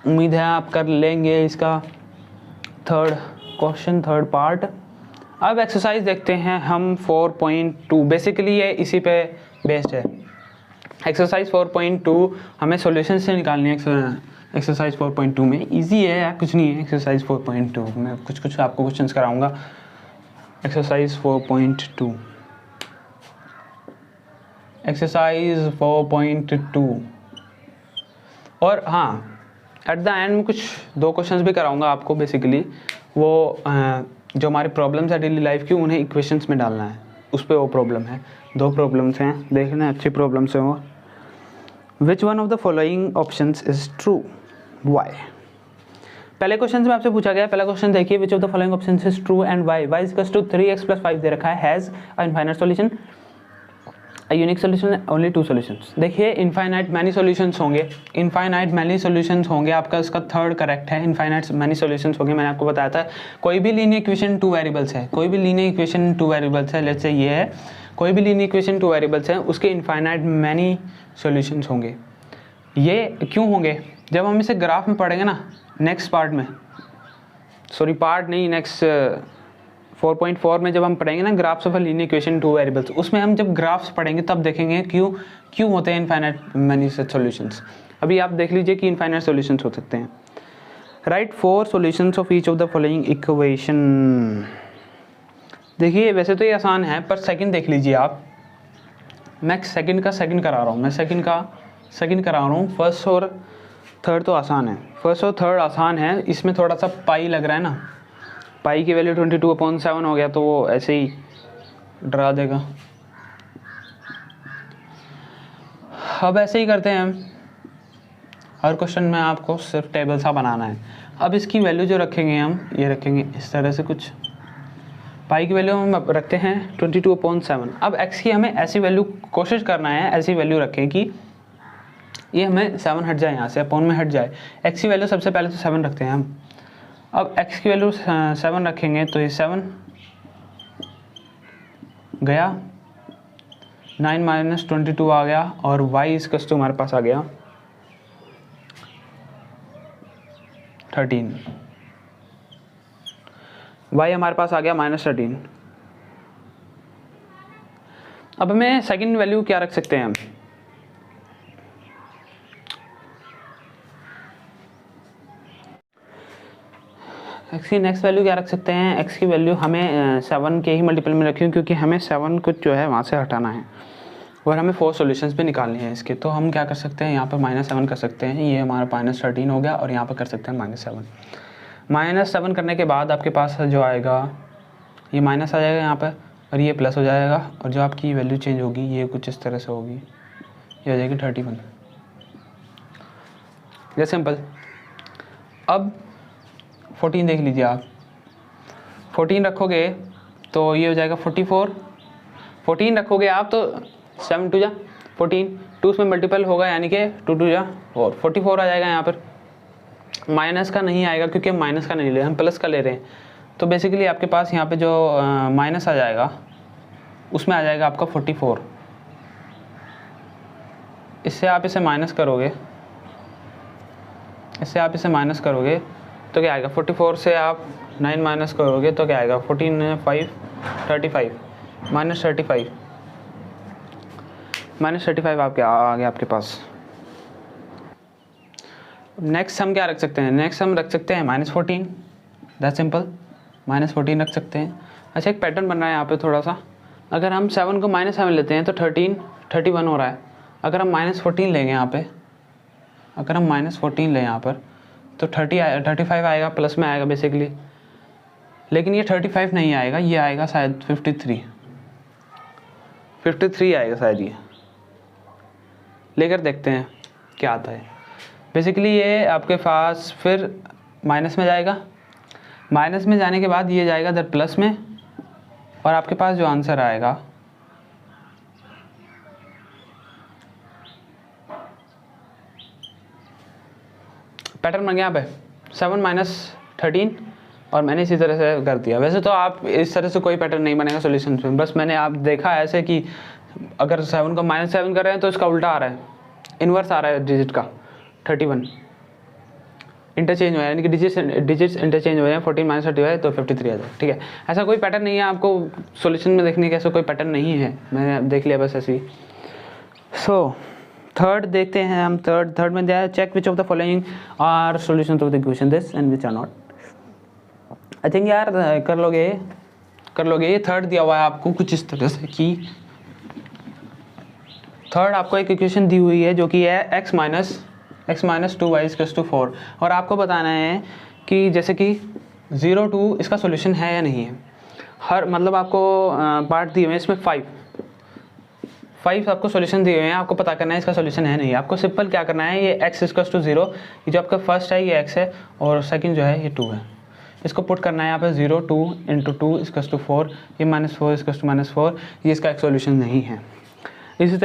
उम्मीद है आप कर लेंगे इसका थर्ड क्वेश्चन, थर्ड पार्ट। अब एक्सरसाइज देखते हैं हम 4.2। बेसिकली ये इसी पे बेस्ड है। एक्सरसाइज 4.2 हमें सॉल्यूशन से निकालनी है। एक्सरसाइज 4.2 में इजी है यार, कुछ नहीं है। एक्सरसाइज 4.2 में कुछ आपको क्वेश्चंस कराऊंगा। Exercise 4.2, exercise 4.2। और हाँ, एट द एंड में कुछ 2 क्वेश्चंस भी कराऊंगा आपको। बेसिकली वो जो हमारी प्रॉब्लम्स है डेली लाइफ की, उन्हें इक्वेशंस में डालना है, उस पर वो प्रॉब्लम है। 2 प्रॉब्लम्स हैं, देखना अच्छी प्रॉब्लम्स हैं वो। Which one of the following options is true, Y. पहले क्वेश्चन में आपसे पूछा गया, पहला क्वेश्चन देखिए, which of the following options is true and Y. Y is 3x + 5 दे रखा है, has a infinite solution, a unique solution, only 2 solutions. देखिए इनफाइनाइट मैनी सॉल्यूशंस होंगे, इनफाइनाइट मैनी सॉल्यूशंस होंगे, आपका इसका थर्ड करेक्ट है। इनफाइनाइट मैनी सॉल्यूशंस होंगे, मैंने आपको बताया था। कोई भी लीनियर इक्वेशन 2 वेरिएबल्स है, कोई भी लीनियर इक्वेशन 2 वेरिएबल्स है, लेट्स से ये है, कोई भी लीनियर इक्वेशन 2 वेरिएबल्स है, उसके इनफाइनाइट मैनी सॉल्यूशंस होंगे। ये क्यों होंगे? जब हम इसे ग्राफ में पढ़ेंगे ना, नेक्स्ट पार्ट में, सॉरी पार्ट नहीं, नेक्स्ट 4.4 में जब हम पढ़ेंगे ना graphs of a linear equation 2 variables, उसमें हम जब ग्राफ्स पढ़ेंगे तब देखेंगे क्यों होते हैं इनफाइनाइट मैनी सॉल्यूशंस। अभी आप देख लीजिए कि इनफाइनाइट सॉल्यूशंस हो सकते हैं। Right 4 solutions of each of the following equation. देखिए वैसे तो ये आसान है, पर सेकंड देख लीजिए आप। मैं सेकंड का सेकंड करा रहा हूँ, मैं सेकंड का सेकंड करा रहा हूँ। फर्स्ट और थर्ड तो आसान है, फर्स्ट और थर्ड आसान है। इसमें थोड़ा सा पाई लग रहा है ना, पाई की वैल्यू 22/7 हो गया, तो वो ऐसे ही डरा देगा। अब ऐसे ही करते हैं हम, हर क्वेश्चन में आपको सिर्फ टेबल सा बनाना है। अब इसकी वैल्यू जो रखेंगे हम, ये रखेंगे इस तरह से कुछ। पाई की वैल्यू हम रखते हैं 22/7। अब एक्स की हमें ऐसी वैल्यू कोशिश करना है, ऐसी वैल्यू रखें कि ये हमें 7 हट जाए, यहाँ से अपॉन में हट जाए। एक्स की वैल्यू सबसे पहले तो 7 रखते हैं हम। अब x की वैल्यू 7 रखेंगे तो ये 7 गया, 9 - 22 आ गया, और y इक्वल्स टू हमारे पास आ गया 13। y हमारे पास आ गया -13। अब हमें सेकंड वैल्यू क्या रख सकते हैं हम? एक्स की नेक्स्ट वैल्यू क्या रख सकते हैं? एक्स की वैल्यू हमें 7 के ही मल्टीपल में रखी, क्योंकि हमें 7 को जो है वहाँ से हटाना है और हमें 4 सॉल्यूशंस भी निकालने हैं इसके। तो हम क्या कर सकते हैं, यहाँ पर -7 कर सकते हैं। ये हमारा -13 हो गया, और यहाँ पर कर सकते हैं -7। -7 करने के बाद आपके पास जो आएगा, ये माइनस आ जाएगा यहाँ पर, और ये प्लस हो जाएगा, और जो आपकी वैल्यू चेंज होगी ये कुछ इस तरह से होगी, ये हो जाएगी 31। ये सिंपल। अब 14 देख लीजिए आप, 14 रखोगे तो ये हो जाएगा 44। 14 रखोगे आप तो 7 2 जा 14, 2 उसमें मल्टीपल होगा, यानी कि 2 2 जा 4, 44 आ जाएगा। यहाँ पर माइनस का नहीं आएगा, क्योंकि हम माइनस का नहीं ले रहे, हम प्लस का ले रहे हैं। तो बेसिकली आपके पास यहाँ पे जो माइनस आ जाएगा, उसमें आ जाएगा आपका 44। इससे आप इसे माइनस करोगे, इससे आप इसे माइनस करोगे तो क्या आएगा, 44 से आप 9 माइनस करोगे तो क्या आएगा, 14 5 35 -35 -35 आपके आ गया आपके पास। नेक्स्ट हम क्या रख सकते हैं? नेक्स्ट हम रख सकते हैं -14, दैट सिंपल। -14 रख सकते हैं। अच्छा, एक पैटर्न बन रहा है यहाँ पे थोड़ा सा। अगर हम 7 को -7 लेते हैं तो 31 हो रहा है। अगर हम -14 लेंगे यहाँ पे, अगर हम -14 लें यहाँ पर तो 35 आएगा, प्लस में आएगा बेसिकली। लेकिन ये 35 नहीं आएगा, ये आएगा शायद 53 आएगा शायद। ये लेकर देखते हैं क्या आता है। बेसिकली ये आपके पास फिर माइनस में जाएगा, माइनस में जाने के बाद ये जाएगा इधर प्लस में, और आपके पास जो आंसर आएगा पैटर्न बन गया यहाँ पे 7 - 13, और मैंने इसी तरह से कर दिया। वैसे तो आप इस तरह से कोई पैटर्न नहीं बनेगा सॉल्यूशन में, बस मैंने आप देखा ऐसे कि अगर 7 को -7 कर रहे हैं तो इसका उल्टा आ रहा है, इन्वर्स आ रहा है डिजिट का, 31 इंटरचेंज हो रहा है, यानी कि डिजिट्स इंटरचेंज हो रहे हैं। 14 - 35 तो 53 आ जाए। ठीक है, ऐसा कोई पैटर्न नहीं है, आपको सॉल्यूशन में देखने का ऐसा कोई पैटर्न नहीं है, मैंने देख लिया बस ऐसे ही। सो थर्ड देखते हैं हम। थर्ड में दिया है check which of the following are solution of the equation this and which are not. I think यार कर लोगे। ये थर्ड दिया हुआ है आपको कुछ इस तरह से कि थर्ड आपको एक इक्वेशन दी हुई है जो कि है x - 2y = 4, और आपको बताना है कि जैसे कि 0 2 इसका सॉल्यूशन है या नहीं है। हर मतलब आपको पार्ट दिए हुए हैं इसमें 5 आपको सॉल्यूशन दिए हुए हैं, आपको पता करना है इसका सॉल्यूशन है नहीं। आपको सिंपल क्या करना है, ये x = 0, ये जो आपका फर्स्ट है ये x है और सेकंड जो है ये 2 है, इसको पुट करना है यहाँ पे 0 2 × 2 = 4, ये -4 = -4, ये इसका एक सॉल्यूशन नहीं है। इसी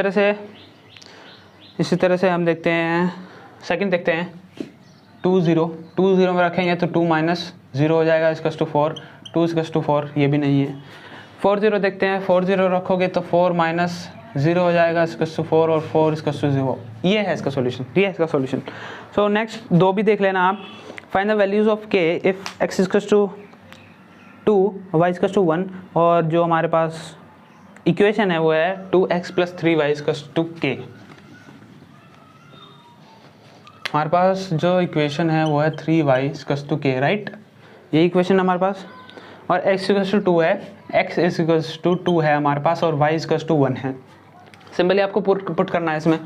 तरह से हम देखते हैं सेकंड, देखते हैं 2 0 में रखेंगे तो 2 - 0 हो जाएगा, इसका = 4, 2 = 4, ये भी नहीं है। 4 0 देखते हैं, 4 0 रखोगे तो 4 - 0 हो जाएगा, इसका = 4 और 4 = 0, ये है इसका सॉल्यूशन। सो नेक्स्ट 2 भी देख लेना आप। Find the values of k if x = 2 y = 1, और जो हमारे पास इक्वेशन है वो है 2x + 3y = k। हमारे पास जो इक्वेशन है वो है 3y = k, राइट, ये इक्वेशन हमारे पास, और x = 2 है, x = 2 है हमारे पास, और y = 1 है। सिंपली आपको पुट करना है इसमें,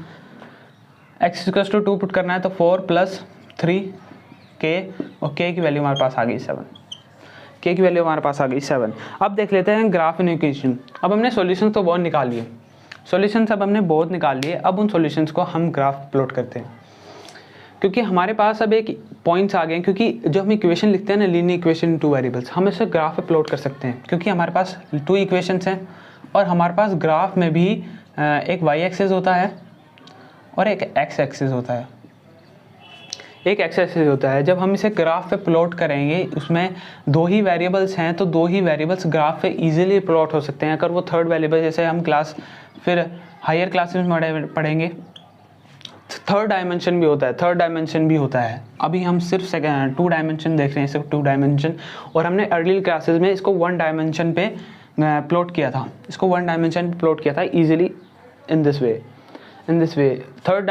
x = 2 पुट करना है तो 4 + 3k, और k की वैल्यू हमारे पास आ गई 7, k की वैल्यू हमारे पास आ गई 7। अब देख लेते हैं ग्राफ इन इक्वेशन। अब हमने सॉल्यूशन तो बहुत निकाल लिए, अब उन सॉल्यूशंस को हम ग्राफ प्लॉट करते हैं, क्योंकि हमारे पास अब एक पॉइंट्स आ गए हैं, क्योंकि जो हम इक्वेशन लिखते हैं ना, लीनियर इक्वेशन 2 वेरिएबल्स, हम इसे ग्राफ पे प्लॉट कर सकते हैं, क्योंकि हमारे पास 2 इक्वेशंस हैं, और हमारे पास ग्राफ में भी एक y एक्सिस होता है और एक x एक्सिस होता है। जब हम इसे ग्राफ पे प्लॉट करेंगे, उसमें 2 ही वेरिएबल्स हैं, तो 2 ही वेरिएबल्स ग्राफ पे इजीली प्लॉट हो सकते हैं। अगर वो थर्ड वेरिएबल, जैसे हम फिर हायर क्लासेस में पढ़ेंगे, थर्ड डायमेंशन भी होता है। अभी हम सिर्फ 2 डायमेंशन देख रहे हैं, सिर्फ 2 डायमेंशन, और हमने अर्ली क्लासेस में इसको 1 डायमेंशन पे प्लॉट किया था, easily in this way. Third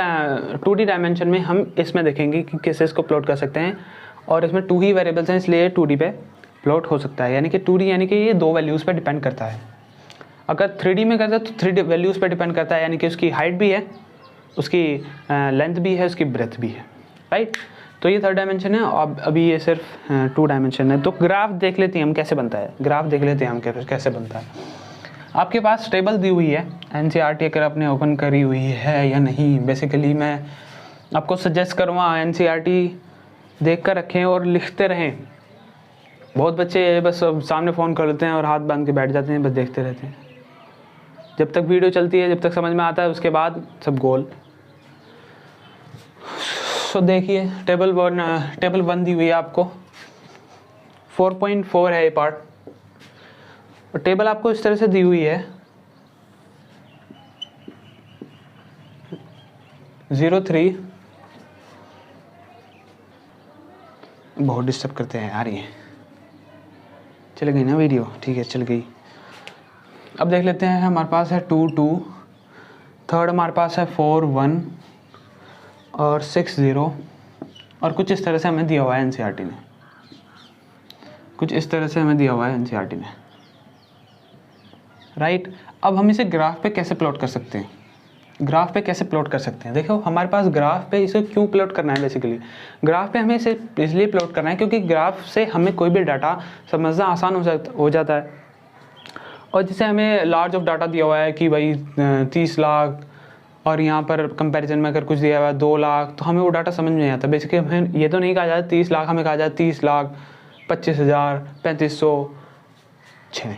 2D dimension में हम इसमें देखेंगे कि कैसे इसको प्लॉट कर सकते हैं, और इसमें 2 ही वेरिएबल्स हैं, इसलिए 2D पे प्लॉट हो सकता है, यानी कि 2D यानी कि ये 2 वैल्यूज़ पे डिपेंड करता है। अगर 3D में करता है तो 3 वैल्यूज़ पे डिपेंड करता है, यानी कि उसकी हाइट भी है, उसकी लेंथ भी है, उसकी ब्रेथ भी है, राइट। तो ये थर्ड डायमेंशन है, अब अभी ये सिर्फ 2 डायमेंशन है। तो ग्राफ देख लेते हैं हम कैसे बनता है। आपके पास टेबल दी हुई है, NCERT अगर आपने ओपन करी हुई है या नहीं। बेसिकली मैं आपको सजेस्ट करूँगा NCERT देख कर रखें और लिखते रहें। बहुत बच्चे बस सामने फ़ोन कर लेते हैं और हाथ बांध के बैठ जाते हैं, बस देखते रहते हैं। जब तक वीडियो चलती है, जब तक समझ में आता है, उसके बाद सब गोल। सो देखिए, टेबल 1 दी हुई है आपको, 4.4 है ये पार्ट, और टेबल आपको इस तरह से दी हुई है, 0 3, बहुत डिस्टर्ब करते हैं यार ये। चल गई ना वीडियो, ठीक है चल गई। अब देख लेते हैं, हमारे पास है 2 2, थर्ड हमारे पास है 4 1 और 6 0, और कुछ इस तरह से हमें दिया हुआ है NCERT ने, राइट। अब हम इसे ग्राफ पे कैसे प्लॉट कर सकते हैं? देखो हमारे पास ग्राफ पे इसे क्यों प्लॉट करना है। बेसिकली ग्राफ पे हमें इसे इसलिए प्लॉट करना है क्योंकि ग्राफ से हमें कोई भी डाटा समझना आसान हो जाता है। और जैसे हमें लार्ज ऑफ डाटा दिया हुआ है कि भाई 30 लाख, और यहाँ पर कंपैरिजन में अगर कुछ दिया हुआ है 2 लाख, तो हमें वो डाटा समझ में नहीं आता। बेसिकली हमें ये तो नहीं कहा जाता 30 लाख, हमें कहा जाता 30 लाख 25,000 3506,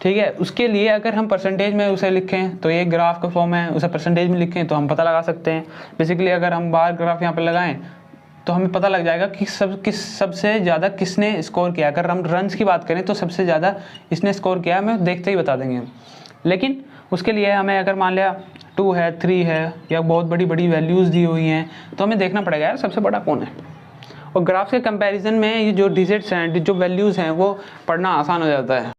ठीक है। उसके लिए अगर हम परसेंटेज में उसे लिखें तो ये ग्राफ का फॉर्म है, उसे परसेंटेज में लिखें तो हम पता लगा सकते हैं। बेसिकली अगर हम बार ग्राफ यहाँ पर लगाएं तो हमें पता लग जाएगा कि सबसे ज़्यादा किसने स्कोर किया। अगर हम रन्स की बात करें तो सबसे ज़्यादा इसने स्कोर किया, हमें देखते ही बता देंगे। लेकिन उसके लिए हमें अगर मान लिया 2 है, 3 है या बहुत बड़ी बड़ी वैल्यूज़ दी हुई हैं तो हमें देखना पड़ेगा यार सबसे बड़ा कौन है। और ग्राफ्स के कंपैरिजन में ये जो डिजिट्स हैं, जो वैल्यूज़ हैं, वो पढ़ना आसान हो जाता है।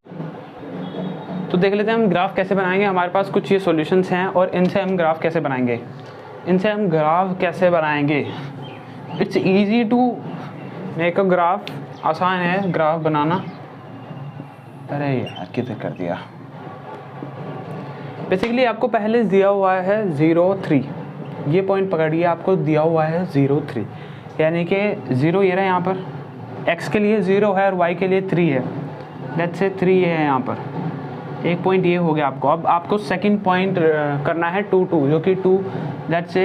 तो देख लेते हैं हम ग्राफ कैसे बनाएंगे। हमारे पास कुछ ये सॉल्यूशंस हैं और इनसे हम ग्राफ कैसे बनाएंगे। It's easy to make a graph, आसान है ग्राफ बनाना। अरे यार किधर कर दिया। बेसिकली आपको पहले दिया हुआ है 0, 3, ये पॉइंट पकड़िए, आपको दिया हुआ है 0, 3, यानी कि 0 ये रहा यहाँ पर, x के लिए 0 है और y के लिए 3 है। लेट्स से 3 है यहाँ पर, एक पॉइंट ये हो गया आपको। अब आपको सेकंड पॉइंट करना है 2, 2, जो कि 2 लेट्स से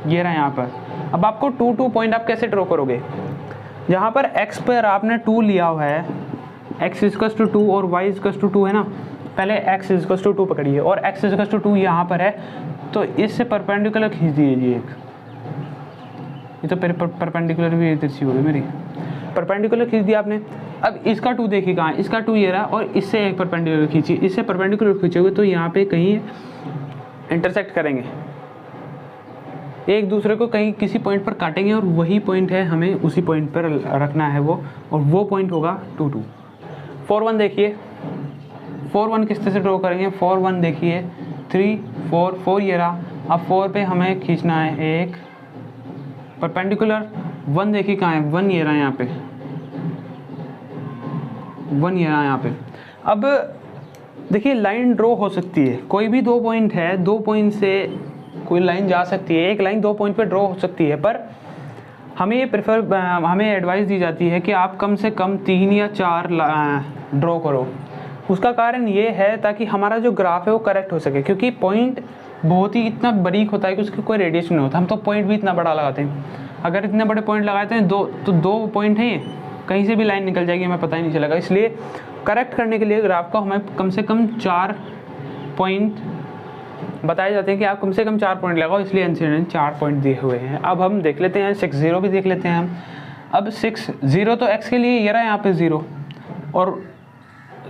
ये रहा यहाँ पर। अब आपको 2, 2 पॉइंट आप कैसे ड्रॉ करोगे। जहाँ पर x पर आपने 2 लिया हुआ है, x = 2 और y = 2 है ना, पहले x = 2 पकड़िए और x = 2 यहाँ पर है, तो इससे परपेंडिकुलर खींच दीजिए एक। ये तो परपेंडिकुलर भी इधर सी हो गई मेरी, परपेंडिकुलर खींच दिया आपने। अब इसका 2 देखिए कहाँ है, इसका 2 ये रहा और इससे एक परपेंडिकुलर खींचिए, इससे परपेंडिकुलर खींचोगे तो यहाँ पे कहीं इंटरसेक्ट करेंगे, एक दूसरे को कहीं किसी पॉइंट पर काटेंगे और वही पॉइंट है, हमें उसी पॉइंट पर रखना है वो, और वो पॉइंट होगा 2, 2। 4, 1 देखिए, 4, 1 किस तरह से ड्रॉ करेंगे। 4, 1 देखिए, 3, 4, 4 ये रहा। अब 4 पे हमें खींचना है एक परपेंडिकुलर। 1 देखिए कहाँ है, 1 ये रहा यहाँ पे, 1 ये रहा यहाँ पे। अब देखिए लाइन ड्रॉ हो सकती है, कोई भी 2 पॉइंट है, 2 पॉइंट से कोई लाइन जा सकती है, एक लाइन 2 पॉइंट पे ड्रॉ हो सकती है, पर हमें ये हमें एडवाइस दी जाती है कि आप कम से कम 3 या 4 ड्रॉ करो। उसका कारण ये है ताकि हमारा जो ग्राफ है वो करेक्ट हो सके, क्योंकि पॉइंट बहुत ही इतना बारीक होता है कि उसकी कोई रेडिएशन नहीं होता। हम तो पॉइंट भी इतना बड़ा लगाते हैं, अगर इतने बड़े पॉइंट लगाते हैं 2, तो 2 पॉइंट हैं, कहीं से भी लाइन निकल जाएगी, हमें पता ही नहीं चलेगा। इसलिए करेक्ट करने के लिए ग्राफ को हमें कम से कम 4 पॉइंट बताए जाते हैं कि आप कम से कम 4 पॉइंट लगाओ, इसलिए एनसीईआरटी 4 पॉइंट दिए हुए हैं। अब हम देख लेते हैं 6, 0 भी देख लेते हैं हम। अब 6, 0 तो x के लिए ये रहा यहाँ पे 0, और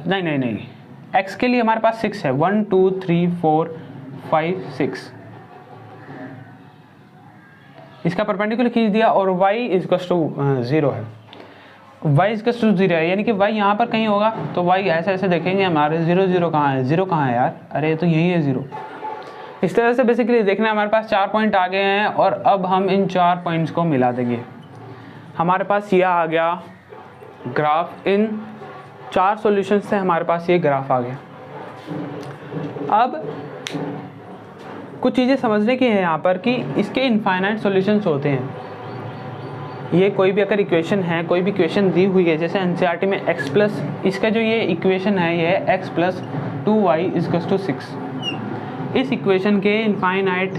नहीं, x के लिए हमारे पास 6 है, 1, 2, 3, 4, 5, 6, इसका परपेंडिकुलर खींच दिया, और y = 0 है, y = 0 है, यानी कि y यहाँ पर कहीं होगा। तो y ऐसे देखेंगे हमारे 0, 0 कहाँ है, 0 कहाँ है यार, अरे तो यही है 0। इस तरह से बेसिकली देखना हमारे पास 4 पॉइंट आ गए हैं, और अब हम इन 4 पॉइंट्स को मिला देंगे। हमारे पास यह आ गया ग्राफ, इन 4 सॉल्यूशंस से हमारे पास ये ग्राफ आ गया। अब कुछ चीज़ें समझने की है यहाँ पर कि इसके इनफाइनाइट सॉल्यूशंस होते हैं। ये कोई भी अगर इक्वेशन है, कोई भी इक्वेशन दी हुई है, जैसे एनसीईआरटी में x+, इसका जो ये इक्वेशन है ये है x + 2y = 6। इस इक्वेशन के इनफाइनाइट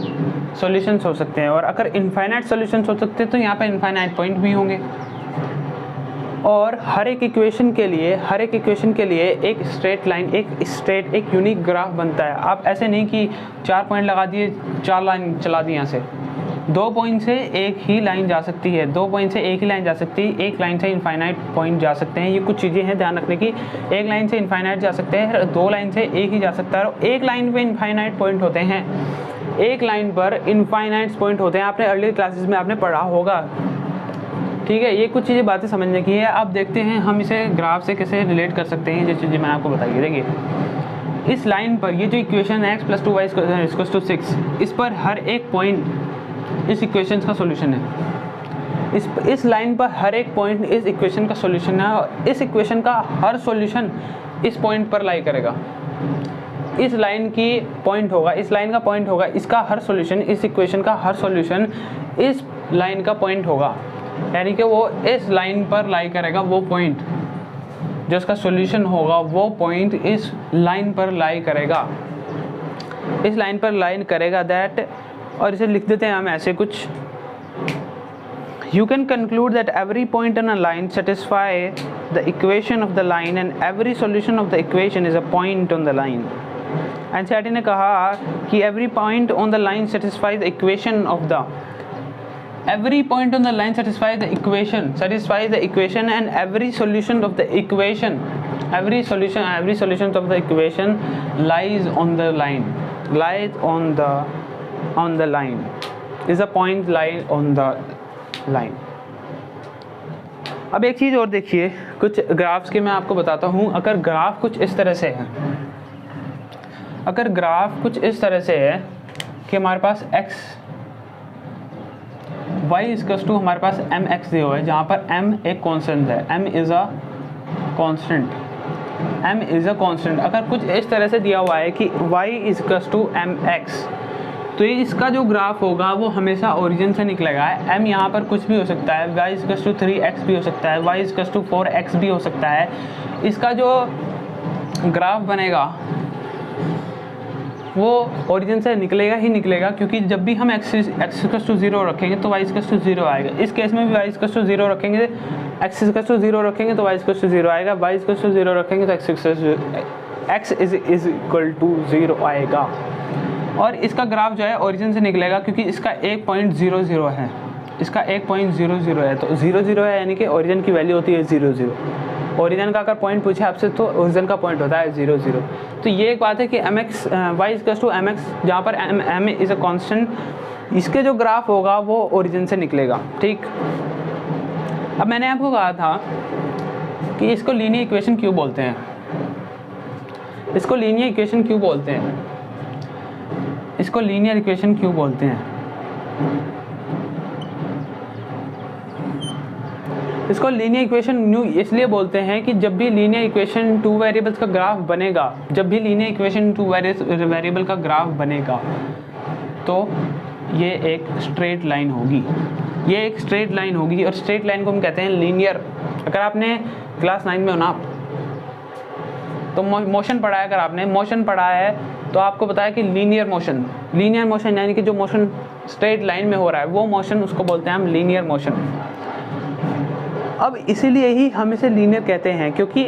सॉल्यूशंस हो सकते हैं, और अगर इनफाइनाइट सॉल्यूशंस हो सकते हैं तो यहाँ पे इनफाइनाइट पॉइंट भी होंगे। और हर एक इक्वेशन के लिए एक स्ट्रेट लाइन, एक यूनिक ग्राफ बनता है। आप ऐसे नहीं कि 4 पॉइंट लगा दिए, 4 लाइन चला दी यहाँ से। 2 पॉइंट से एक ही लाइन जा सकती है, 2 पॉइंट से एक ही लाइन जा सकती है, एक लाइन से इनफाइनाइट पॉइंट जा सकते हैं। ये कुछ चीज़ें हैं ध्यान रखने की। एक लाइन से इनफाइनाइट जा सकते हैं, 2 लाइन से एक ही जा सकता है, और एक लाइन पे इनफाइनाइट पॉइंट होते हैं, एक लाइन पर इनफाइनाइट पॉइंट होते हैं। आपने अर्ली क्लासेस में आपने पढ़ा होगा, ठीक है। ये कुछ चीज़ें बातें समझने की है। अब देखते हैं हम इसे ग्राफ से कैसे रिलेट कर सकते हैं, जो चीज़ें मैं आपको बताइए। देखिए इस लाइन पर ये जो इक्वेशन है x + 2y = 6, इस पर हर एक पॉइंट इस इक्वेशन का सॉल्यूशन है। इस लाइन पर हर एक पॉइंट इस इक्वेशन का सॉल्यूशन है, और इस इक्वेशन का हर सॉल्यूशन इस पॉइंट पर लाई करेगा। इस लाइन की पॉइंट होगा, इस लाइन का पॉइंट होगा, इसका हर सॉल्यूशन, इस इक्वेशन का हर सॉल्यूशन इस लाइन का पॉइंट होगा, यानी कि वो इस लाइन पर लाई करेगा। वो पॉइंट जो इसका सॉल्यूशन होगा, वो पॉइंट इस लाइन पर लाई करेगा, इस लाइन पर लाइन करेगा दैट। और इसे लिख देते हैं हम ऐसे कुछ। You can conclude that every point on a line satisfy the equation of the line and every solution of the equation is a point on the line. NCERT ने कहा कि every point on the line satisfies the equation of the, every point on the line satisfies the equation and every solution of the equation lies on the line is a point lie on the line. अब एक चीज़ और देखिए, कुछ graphs के मैं आपको बताता हूँ. अगर ग्राफ कुछ इस तरह से है, कि हमारे पास x y इक्वल्स टू हमारे पास mx दिया हुआ है, जहाँ पर m एक कांस्टेंट है, m इज़ अ कांस्टेंट. अगर कुछ इस तरह से दिया हुआ है कि y इक्वल्स टू mx, तो ये इसका जो ग्राफ होगा वो हमेशा ओरिजिन से निकलेगा. m यहाँ पर कुछ भी हो सकता है, y इक्वल्स टू 3x भी हो सकता है, y इक्वल्स टू 4x भी हो सकता है. इसका जो ग्राफ बनेगा वो ओरिजिन से निकलेगा ही निकलेगा, क्योंकि जब भी हम x इक्वल्स टू 0 रखेंगे तो y इक्वल्स टू 0 आएगा. इस केस में भी y इक्वल्स टू 0 रखेंगे, x इक्वल्स टू 0 रखेंगे तो y इक्वल्स टू 0 आएगा, y इक्वल्स टू 0 रखेंगे तो x इज इक्वल टू 0 आएगा. और इसका ग्राफ जो है ओरिजिन से निकलेगा, क्योंकि इसका 1.00 है, इसका 1.00 है, तो 0 है, यानी कि ओरिजिन की वैल्यू होती है 0. ओरिजिन का अगर पॉइंट पूछे आपसे तो ओरिजिन का पॉइंट होता है 0. तो ये एक बात है कि mx y equals to mx, जहाँ पर m इज़ अ कांस्टेंट, इसके जो ग्राफ होगा वो ओरिजिन से निकलेगा. ठीक. अब मैंने आपको कहा था कि इसको लीनियर इक्वेशन क्यों बोलते हैं, इसको लीनियर इक्वेशन क्यों बोलते हैं. इसको लीनियर इक्वेशन न्यू इसलिए बोलते हैं कि जब भी लीनियर इक्वेशन 2 वेरिएबल्स का ग्राफ बनेगा, तो ये एक स्ट्रेट लाइन होगी, और स्ट्रेट लाइन को हम कहते हैं लीनियर. अगर आपने क्लास 9 में हो ना, तो मोशन पढ़ा है, तो आपको पता है कि लीनियर मोशन यानी कि जो मोशन स्ट्रेट लाइन में हो रहा है वो मोशन, उसको बोलते हैं हम लीनियर मोशन. अब इसीलिए ही हम इसे लीनियर कहते हैं, क्योंकि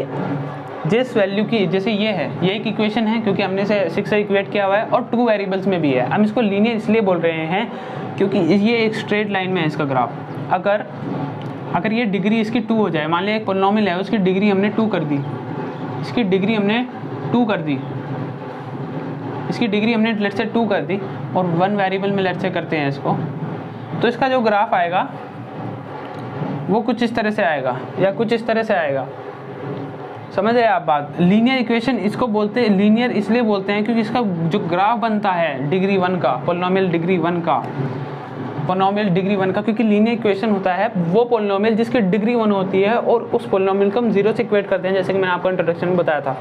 जिस वैल्यू की, जैसे ये एक इक्वेशन है, क्योंकि हमने इसे 6 से इक्वेट किया हुआ है, और 2 वेरिएबल्स में भी है. हम इसको लीनियर इसलिए बोल रहे हैं क्योंकि ये एक स्ट्रेट लाइन में है इसका ग्राफ. अगर ये डिग्री इसकी 2 हो जाए, मान लिया एक पॉलिनॉमियल है, उसकी डिग्री हमने 2 कर दी, लेट्स से 2 कर दी, और 1 वेरिएबल में लेट्स से करते हैं इसको, तो इसका जो ग्राफ आएगा वो कुछ इस तरह से आएगा या कुछ इस तरह से आएगा. समझ आए आप बात. लीनियर इक्वेशन इसको बोलते हैं, लीनियर इसलिए बोलते हैं क्योंकि इसका जो ग्राफ बनता है डिग्री 1 का, पॉलिनॉमियल डिग्री 1 का, क्योंकि लीनियर इक्वेशन होता है वो पॉलिनॉमियल जिसकी डिग्री 1 होती है, और उस पॉलिनॉमियल को हम 0 से इक्वेट करते हैं, जैसे कि मैंने आपको इंट्रोडक्शन में बताया था.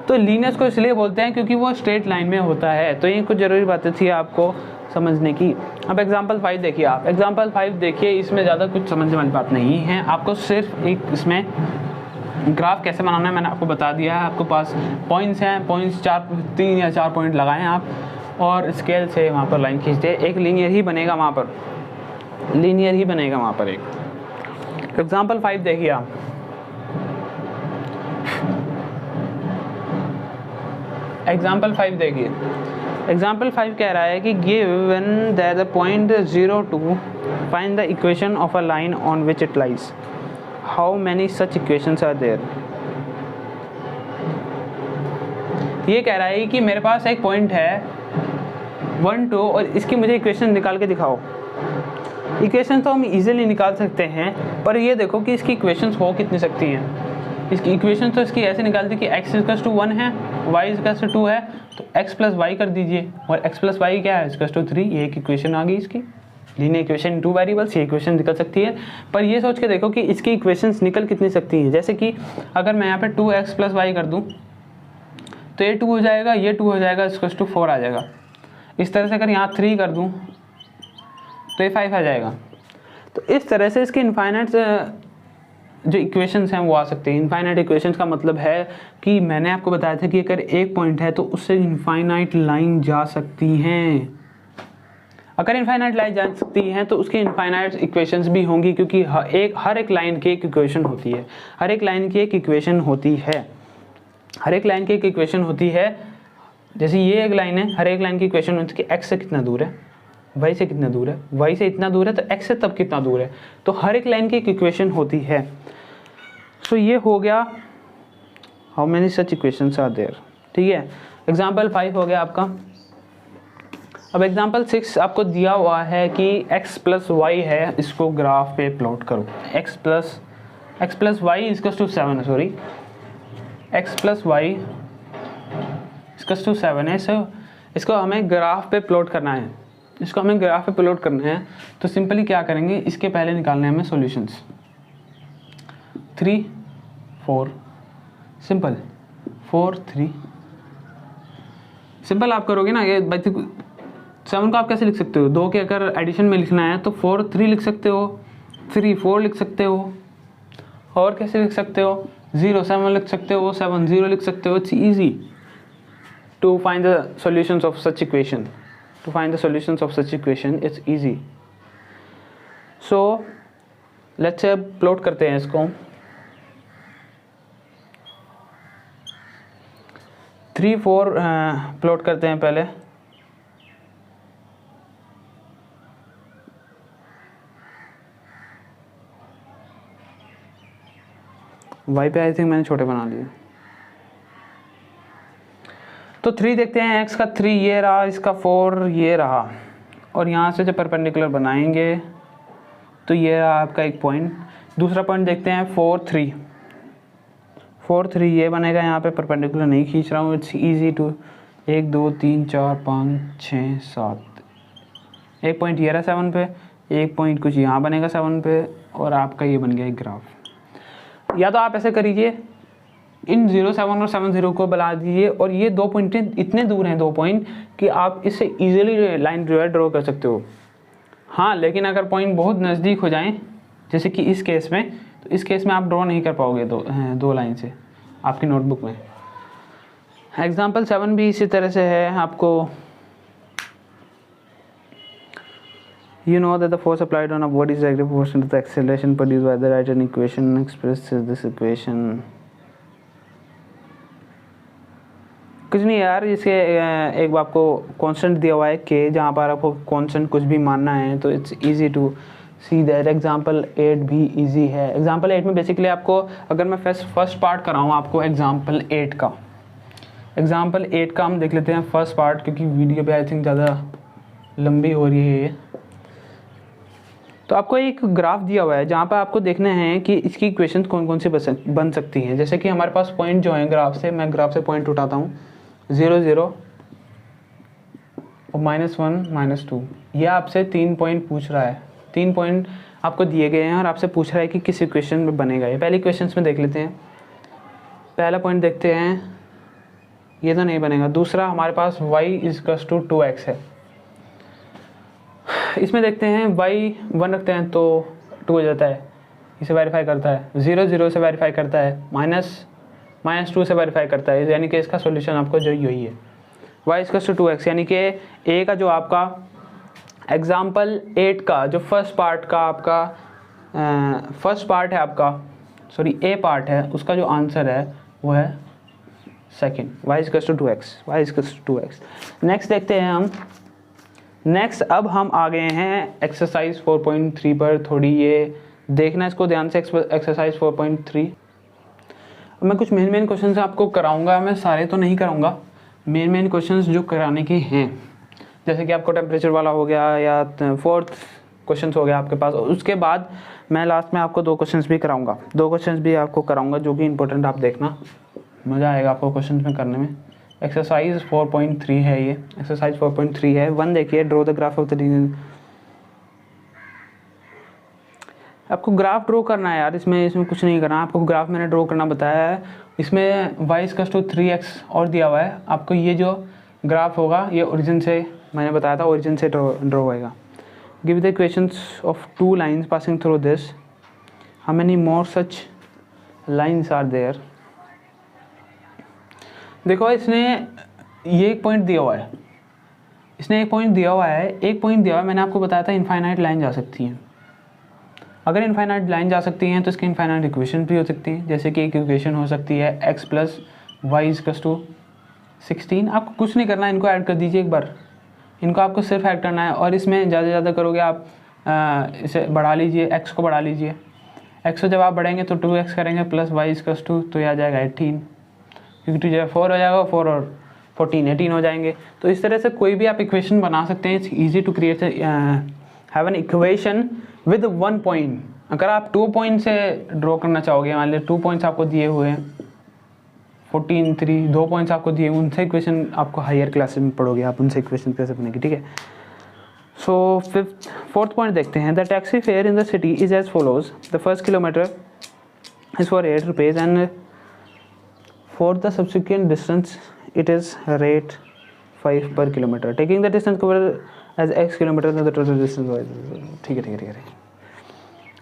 तो लीनियर को इसलिए बोलते हैं क्योंकि वो स्ट्रेट लाइन में होता है. तो ये कुछ ज़रूरी बातें थी आपको समझने की. अब एग्जाम्पल 5 देखिए आप. इसमें ज़्यादा कुछ समझने वाली बात नहीं है, आपको सिर्फ एक इसमें ग्राफ कैसे बनाना है मैंने आपको बता दिया है. आपके पास पॉइंट्स हैं, 3 या 4 पॉइंट लगाएं आप, और स्केल से वहाँ पर लाइन खींचते. एक लीनियर ही बनेगा वहाँ पर, एक. एग्जाम्पल 5 देखिए आप. एग्जाम्पल 5 कह रहा है कि given that the point 0, 2, find the equation of a line on which it lies. How many such equations are there? ये कह रहा है कि मेरे पास एक पॉइंट है 1, 2, और इसकी मुझे इक्वेशन निकाल के दिखाओ. इक्वेशन तो हम इजीली निकाल सकते हैं, पर ये देखो कि इसकी इक्वेशंस हो कितनी सकती हैं. इसकी इक्वेशन तो इसकी ऐसे निकालती कि x इक्वल्स टू 1 है, y इक्वल्स टू 2 है, तो x प्लस वाई कर दीजिए, और x प्लस वाई क्या है, इक्वल्स टू 3. ये एक इक्वेशन आ गई इसकी लीनियर इक्वेशन 2 वेरिएबल्स. ये इक्वेशन निकल सकती है, पर ये सोच के देखो कि इसकी इक्वेशंस निकल कितनी सकती हैं. जैसे कि अगर मैं यहाँ पे 2x प्लस वाई कर दूँ तो ये 2 हो जाएगा, ये 2 हो जाएगा, इक्वल्स टू 4 आ जाएगा. इस तरह से अगर यहाँ 3 कर दूँ तो ये 5 आ जाएगा. तो इस तरह से इसके इनफाइनाइट जो इक्वेशंस हैं वो आ सकते हैं. इनफाइनाइट इक्वेशंस का मतलब है कि मैंने आपको बताया था कि अगर एक पॉइंट है तो उससे इनफाइनाइट लाइन जा सकती हैं. अगर इनफाइनाइट लाइन जा सकती हैं तो उसकी इनफाइनाइट इक्वेशंस भी होंगी, क्योंकि हर एक लाइन की एक इक्वेशन होती है. हर एक लाइन की एक इक्वेशन होती है. जैसे ये एक लाइन है, हर एक लाइन की इक्वेशन होती है कि x से कितना दूर है, y से कितना दूर है, y से इतना दूर है, तो x से तब कितना दूर है। तो हर एक लाइन की एक इक्वेशन होती है। सो ये हो गया how many such equations are there, ठीक है। एग्जाम्पल 5 हो गया आपका। अब एग्जाम्पल 6 आपको दिया हुआ है कि x प्लस वाई है, इसको ग्राफ पे प्लॉट करो। x plus Y equals to 7 है, sorry x plus Y equals to 7 है। सो इसको हमें ग्राफ पे प्लॉट करना है, इसको हमें ग्राफ पे प्लॉट करना है। तो सिंपली क्या करेंगे, इसके पहले निकालने हैं हमें सॉल्यूशंस। 3 4 सिंपल, 4 3 सिंपल आप करोगे ना। ये 7 को आप कैसे लिख सकते हो, 2 के अगर एडिशन में लिखना है तो 4 3 लिख सकते हो, 3 4 लिख सकते हो, और कैसे लिख सकते हो 0 7 लिख सकते हो, 7 0 लिख सकते हो। It's easy to find the solutions of such equation, to find the solutions of such equation, it's easy. So let's say plot करते हैं इसको। 3 4 प्लॉट करते हैं पहले। वाई पे आई थिंक मैंने छोटे बना लिए। तो 3 देखते हैं, x का 3 ये रहा, इसका 4 ये रहा, और यहाँ से जब परपेंडिकुलर बनाएंगे तो ये रहा आपका एक पॉइंट। दूसरा पॉइंट देखते हैं 4 3 ये बनेगा, यहाँ पे परपेंडिकुलर नहीं खींच रहा हूँ। इट्स इजी टू 1 2 3 4 5 6 7, एक पॉइंट ये रहा 7 पे, एक पॉइंट कुछ यहाँ बनेगा 7 पे, और आपका ये बन गया एक ग्राफ। या तो आप ऐसे करिए, इन 0 7 और 7 0 को बुला दीजिए, और ये 2 पॉइंट इतने दूर हैं, 2 पॉइंट, कि आप इससे इजीली लाइन ड्रॉ कर सकते हो। हाँ, लेकिन अगर पॉइंट बहुत नज़दीक हो जाएं, जैसे कि इस केस में, तो इस केस में आप ड्रॉ नहीं कर पाओगे दो लाइन से आपकी नोटबुक में। एग्जाम्पल 7 भी इसी तरह से है आपको। You know that the force applied on a body is directly proportional to the acceleration produced by the right hand equation expresses this equation। कुछ नहीं यार, इसके एक आपको कांस्टेंट दिया हुआ है k, जहाँ पर आपको कांस्टेंट कुछ भी मानना है, तो it's easy to see that. Example 8 भी इजी है। एग्जाम्पल 8 में बेसिकली आपको, अगर मैं फर्स्ट पार्ट कराऊँ आपको एग्जाम्पल 8 का, एग्जाम्पल 8 का हम देख लेते हैं फर्स्ट पार्ट, क्योंकि वीडियो पे आई थिंक ज़्यादा लंबी हो रही है ये। तो आपको एक ग्राफ दिया हुआ है जहाँ पर आपको देखना है कि इसकी इक्वेशन कौन कौन सी बन सकती हैं। जैसे कि हमारे पास पॉइंट जो है ग्राफ से, मैं ग्राफ से पॉइंट उठाता हूँ 0 0 और -1 -2। यह आपसे 3 पॉइंट पूछ रहा है, 3 पॉइंट आपको दिए गए हैं और आपसे पूछ रहा है कि किस इक्वेशन में बनेगा ये। पहले इक्वेशन में देख लेते हैं। पहला पॉइंट देखते हैं, ये तो नहीं बनेगा। दूसरा हमारे पास y = 2x है। इसमें देखते हैं y 1 रखते हैं तो 2 हो जाता है, इसे वेरीफाई करता है। 0 0 से वेरीफाई करता है, -2 से वेरीफाई करता है, यानी कि इसका सॉल्यूशन आपको जो यही है y = 2x। यानी कि a का जो आपका एग्जाम्पल 8 का जो फर्स्ट पार्ट का आपका फर्स्ट पार्ट है आपका, सॉरी a पार्ट है, उसका जो आंसर है वो है second, y = 2x, y = 2x। Next देखते हैं हम। नेक्स्ट अब हम आ गए हैं एक्सरसाइज 4.3 पर। थोड़ी ये देखना इसको ध्यान से, एक्सरसाइज 4.3। मैं कुछ मेन क्वेश्चंस आपको कराऊंगा, मैं सारे तो नहीं कराऊंगा, मेन क्वेश्चंस जो कराने के हैं। जैसे कि आपको टेम्परेचर वाला हो गया, या 4th क्वेश्चंस हो गया आपके पास। उसके बाद मैं लास्ट में आपको 2 क्वेश्चंस भी कराऊंगा, 2 क्वेश्चंस भी आपको कराऊंगा जो कि इंपॉर्टेंट, आप देखना मज़ा आएगा आपको क्वेश्चंस में करने में। एक्सरसाइज 4.3 है ये, एक्सरसाइज 4.3 है। 1 देखिए, draw the graph of the region. आपको ग्राफ ड्रॉ करना है यार, इसमें कुछ नहीं करना, आपको ग्राफ मैंने ड्रॉ करना बताया है। इसमें y = 3x और दिया हुआ है आपको। ये जो ग्राफ होगा ये ओरिजिन से, मैंने बताया था ओरिजिन से ड्रॉ होएगा। Give the equations of 2 lines passing through this, how many more such lines are there. देखो इसने ये एक पॉइंट दिया हुआ है, इसने एक पॉइंट दिया हुआ है, एक पॉइंट दिया हुआ है। मैंने आपको बताया था इनफाइनाइट लाइन जा सकती हैं। अगर इनफाइनाइट लाइन जा सकती हैं तो इसकी इनफाइनाइट इक्वेशन भी हो सकती है। जैसे कि एक इक्वेशन हो सकती है x + y = 16। आपको कुछ नहीं करना, इनको ऐड कर दीजिए एक बार, इनको आपको सिर्फ ऐड करना है, और इसमें ज़्यादा से ज़्यादा करोगे आप इसे बढ़ा लीजिए, x को बढ़ा लीजिए। x को जब आप बढ़ाएंगे तो 2x करेंगे प्लस y इक्वल्स टू, तो ये आ जाएगा 18, क्योंकि 2 जब 4 हो जाएगा, 4 और 14 18 हो जाएंगे। तो इस तरह से कोई भी आप इक्वेशन बना सकते हैं। It's easy to create have an equation with 1 point. अगर आप 2 पॉइंट से ड्रॉ करना चाहोगे, मान लीजिए 2 पॉइंट्स आपको दिए हुए हैं, 14 3, 2 पॉइंट्स आपको दिए, उनसे इक्वेशन आपको हायर क्लासेस में पढ़ोगे आप, उनसे इक्वेशन कैसे बनेगी, ठीक है। सो फोर्थ पॉइंट देखते हैं। The taxi fare in the city is as follows. The first kilometre is for 8 rupees and for the subsequent distance it is rate 5 per kilometre, taking the distance cover as x kilometre the total distance. ठीक है।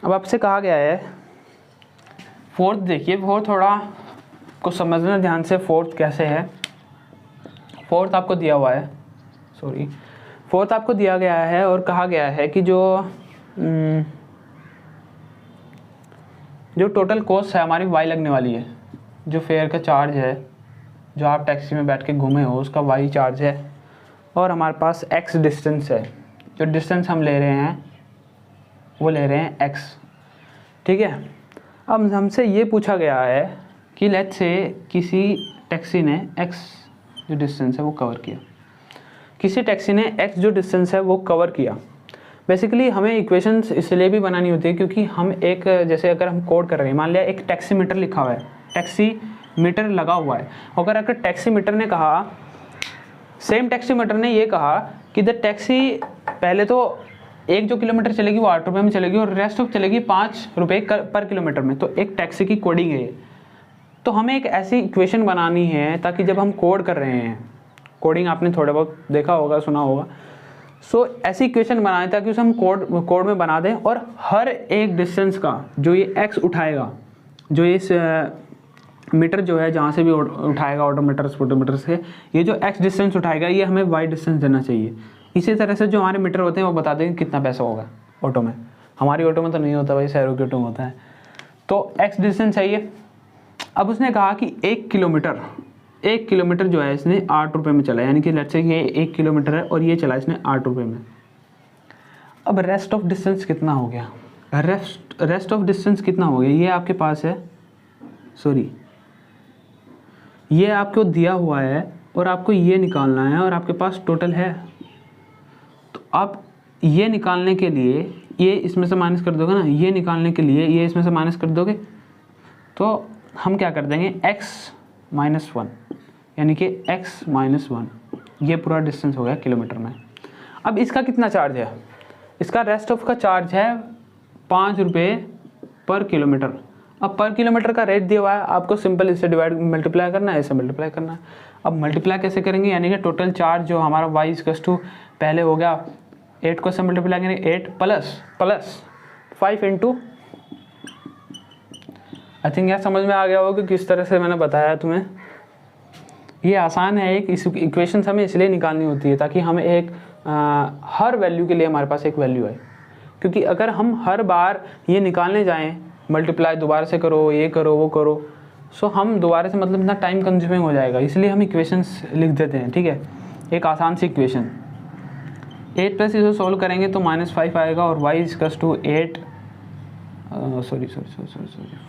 अब आपसे कहा गया है fourth, देखिए fourth थोड़ा को समझना ध्यान से। फोर्थ कैसे है, फोर्थ आपको दिया हुआ है, फोर्थ आपको दिया गया है और कहा गया है कि जो टोटल कॉस्ट है हमारी y लगने वाली है, जो फेयर का चार्ज है, जो आप टैक्सी में बैठ के घूमे हो उसका y चार्ज है, और हमारे पास x डिस्टेंस है। जो डिस्टेंस हम ले रहे हैं वो ले रहे हैं x, ठीक है। अब हमसे ये पूछा गया है कि लेट्स से किसी टैक्सी ने x जो डिस्टेंस है वो कवर किया, किसी टैक्सी ने x जो डिस्टेंस है वो कवर किया। बेसिकली हमें इक्वेशंस इसलिए भी बनानी होती है क्योंकि हम एक, जैसे अगर हम कोड कर रहे हैं, मान लिया एक टैक्सी मीटर लिखा हुआ है, टैक्सी मीटर लगा हुआ है, अगर टैक्सी मीटर ने कहा, सेम टैक्सी मीटर ने ये कहा कि द टैक्सी पहले तो 1 जो किलोमीटर चलेगी वो 8 रुपये में चलेगी और रेस्ट ऑफ चलेगी 5 रुपये पर किलोमीटर में, तो एक टैक्सी की कोडिंग है। तो हमें एक ऐसी इक्वेशन बनानी है ताकि जब हम कोड कर रहे हैं, कोडिंग आपने थोड़ा बहुत देखा होगा, सुना होगा, सो ऐसी इक्वेशन बनाए ताकि उसे हम कोड में बना दें, और हर एक डिस्टेंस का जो ये x उठाएगा, जो ये मीटर जो है जहाँ से भी उठाएगा ऑटोमीटर से, ये जो x डिस्टेंस उठाएगा ये हमें y डिस्टेंस देना चाहिए। इसी तरह से जो हमारे मीटर होते हैं वो बता देंगे कितना पैसा होगा ऑटो में। हमारी ऑटो में तो नहीं होता भाई, शहरों के ऑटो में होता है। तो x डिस्टेंस चाहिए। अब उसने कहा कि 1 किलोमीटर जो है इसने 8 रुपये में चला, यानी कि लेट्स से ये 1 किलोमीटर है और ये चला इसने 8 रुपये में। अब रेस्ट ऑफ डिस्टेंस कितना हो गया, रेस्ट ऑफ डिस्टेंस कितना हो गया, ये आपके पास है, ये आपको दिया हुआ है और आपको ये निकालना है और आपके पास टोटल है। तो आप ये निकालने के लिए ये इसमें से माइनस कर दोगे ना, ये निकालने के लिए ये इसमें से माइनस कर दोगे, तो हम क्या कर देंगे x-1, यानी कि x-1, ये पूरा डिस्टेंस हो गया किलोमीटर में। अब इसका कितना चार्ज है, इसका रेस्ट ऑफ का चार्ज है 5 रुपये पर किलोमीटर। अब पर किलोमीटर का रेट दिया हुआ है, आपको सिंपल इससे मल्टीप्लाई करना है, ऐसे मल्टीप्लाई करना है। अब मल्टीप्लाई कैसे करेंगे, यानी कि टोटल चार्ज जो हमारा y इक्वल्स टू पहले हो गया 8 को से मल्टीप्लाई करेंगे, 8 प्लस 5 इंटू, आई थिंक यार समझ में आ गया होगा कि किस तरह से मैंने बताया तुम्हें। ये आसान है, एक इस इक्वेशन हमें इसलिए निकालनी होती है ताकि हमें एक हर वैल्यू के लिए हमारे पास एक वैल्यू है, क्योंकि अगर हम हर बार ये निकालने जाएं, मल्टीप्लाई दोबारा से करो, ये करो वो करो, सो हम दोबारा से मतलब इतना टाइम कंज्यूमिंग हो जाएगा, इसलिए हम इक्वेशंस लिख देते हैं, ठीक है। एक आसान सी इक्वेशन 8 प्लस इसे सोल्व करेंगे तो -5 आएगा और y equals to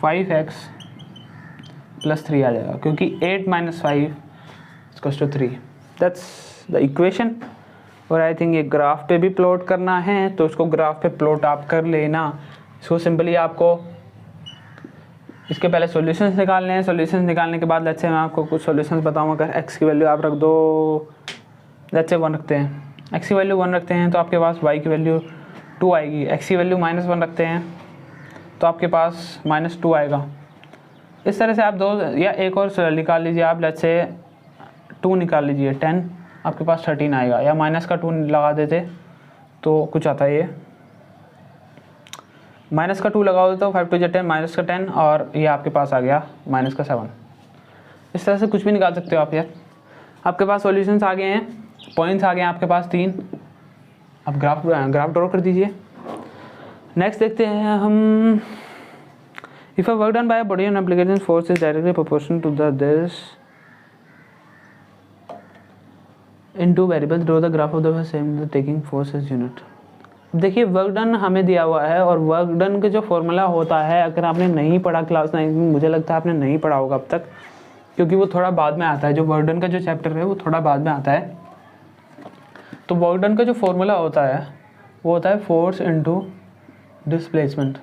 5x plus 3 आ जाएगा, क्योंकि 8 - 5 equals to 3, that's the equation. और आई थिंक ये ग्राफ पे भी प्लॉट करना है, तो उसको ग्राफ पे प्लॉट आप कर लेना। इसको सिंपली आपको इसके पहले सॉल्यूशंस निकालने हैं, सॉल्यूशंस निकालने के बाद लेट्स से मैं आपको कुछ सॉल्यूशंस बताऊंगा। अगर x की वैल्यू आप रख दो, लेट्स से 1 रखते हैं, x की वैल्यू 1 रखते हैं तो आपके पास y की वैल्यू 2 आएगी। x की वैल्यू -1 रखते हैं तो आपके पास -2 आएगा। इस तरह से आप दो या एक और निकाल लीजिए आप, लेट्स से 2 निकाल लीजिए, 10 आपके पास 13 आएगा, या माइनस का 2 लगा देते तो कुछ आता है, ये माइनस का 2 लगाओ तो 5 2 10 माइनस का 10, और ये आपके पास आ गया माइनस का 7। इस तरह से कुछ भी निकाल सकते हो आप यार। आपके पास सॉल्यूशंस आ गए हैं, पॉइंट्स आ गए हैं आपके पास 3। अब ग्राफ ड्रॉ कर दीजिए। नेक्स्ट देखते हैं हम, if a work done by a body on application force is directly proportional to the this, in two variables draw the graph of the same taking force as unit. देखिए work done हमें दिया हुआ है और work done के जो formula होता है, अगर आपने नहीं पढ़ा क्लास 9 में, मुझे लगता है आपने नहीं पढ़ा होगा अब तक, क्योंकि वो थोड़ा बाद में आता है। जो वर्क डन का जो चैप्टर है वो थोड़ा बाद में आता है। तो वर्क डन का जो फॉर्मूला होता है वो होता है force into displacement,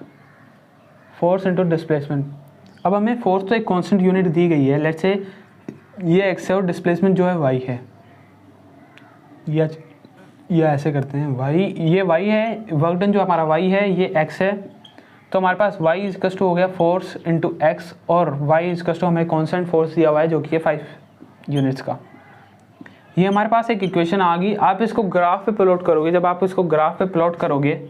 force into displacement. अब हमें फोर्स तो एक कांस्टेंट यूनिट दी गई है, लेट्स से ये x है और डिस्प्लेसमेंट जो है y है, या ऐसे करते हैं y, ये y है, वर्क डन जो हमारा y है, ये x है, तो हमारे पास y इक्वल टू हो गया फोर्स इनटू x, और y इक्वल टू हमें कांस्टेंट फोर्स दिया हुआ है जो कि है 5 यूनिट्स का। ये हमारे पास एक इक्वेशन आ गई। आप इसको ग्राफ पे प्लॉट करोगे, जब आप इसको ग्राफ पे प्लॉट करोगे,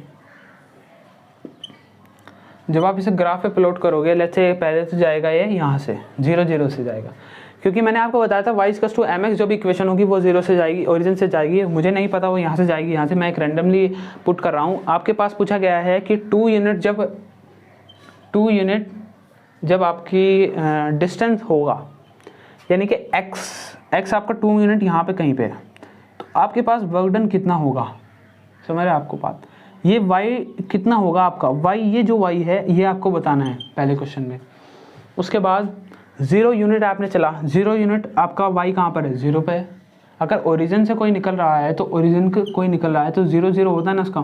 जब आप इसे ग्राफ पे प्लॉट करोगे, लेट्स से पहले तो जाएगा ये यहाँ से 0 0 से जाएगा, क्योंकि मैंने आपको बताया था y इक्वल टू mx जो भी इक्वेशन होगी वो 0 से जाएगी, ओरिजिन से जाएगी। मुझे नहीं पता वो यहाँ से जाएगी, यहाँ से मैं एक रैंडमली पुट कर रहा हूँ। आपके पास पूछा गया है कि 2 यूनिट जब आपकी डिस्टेंस होगा, यानी कि x आपका 2 यूनिट यहाँ पे कहीं पे है, तो आपके पास वर्क डन कितना होगा, समझ रहे आपको बात। ये y कितना होगा आपका, y ये जो y है ये आपको बताना है पहले क्वेश्चन में। उसके बाद 0 यूनिट आपने चला, 0 यूनिट आपका y कहाँ पर है, 0 पे है। अगर ओरिजिन से कोई निकल रहा है तो ओरिजिन का कोई निकल रहा है तो 0 0 होता है ना उसका,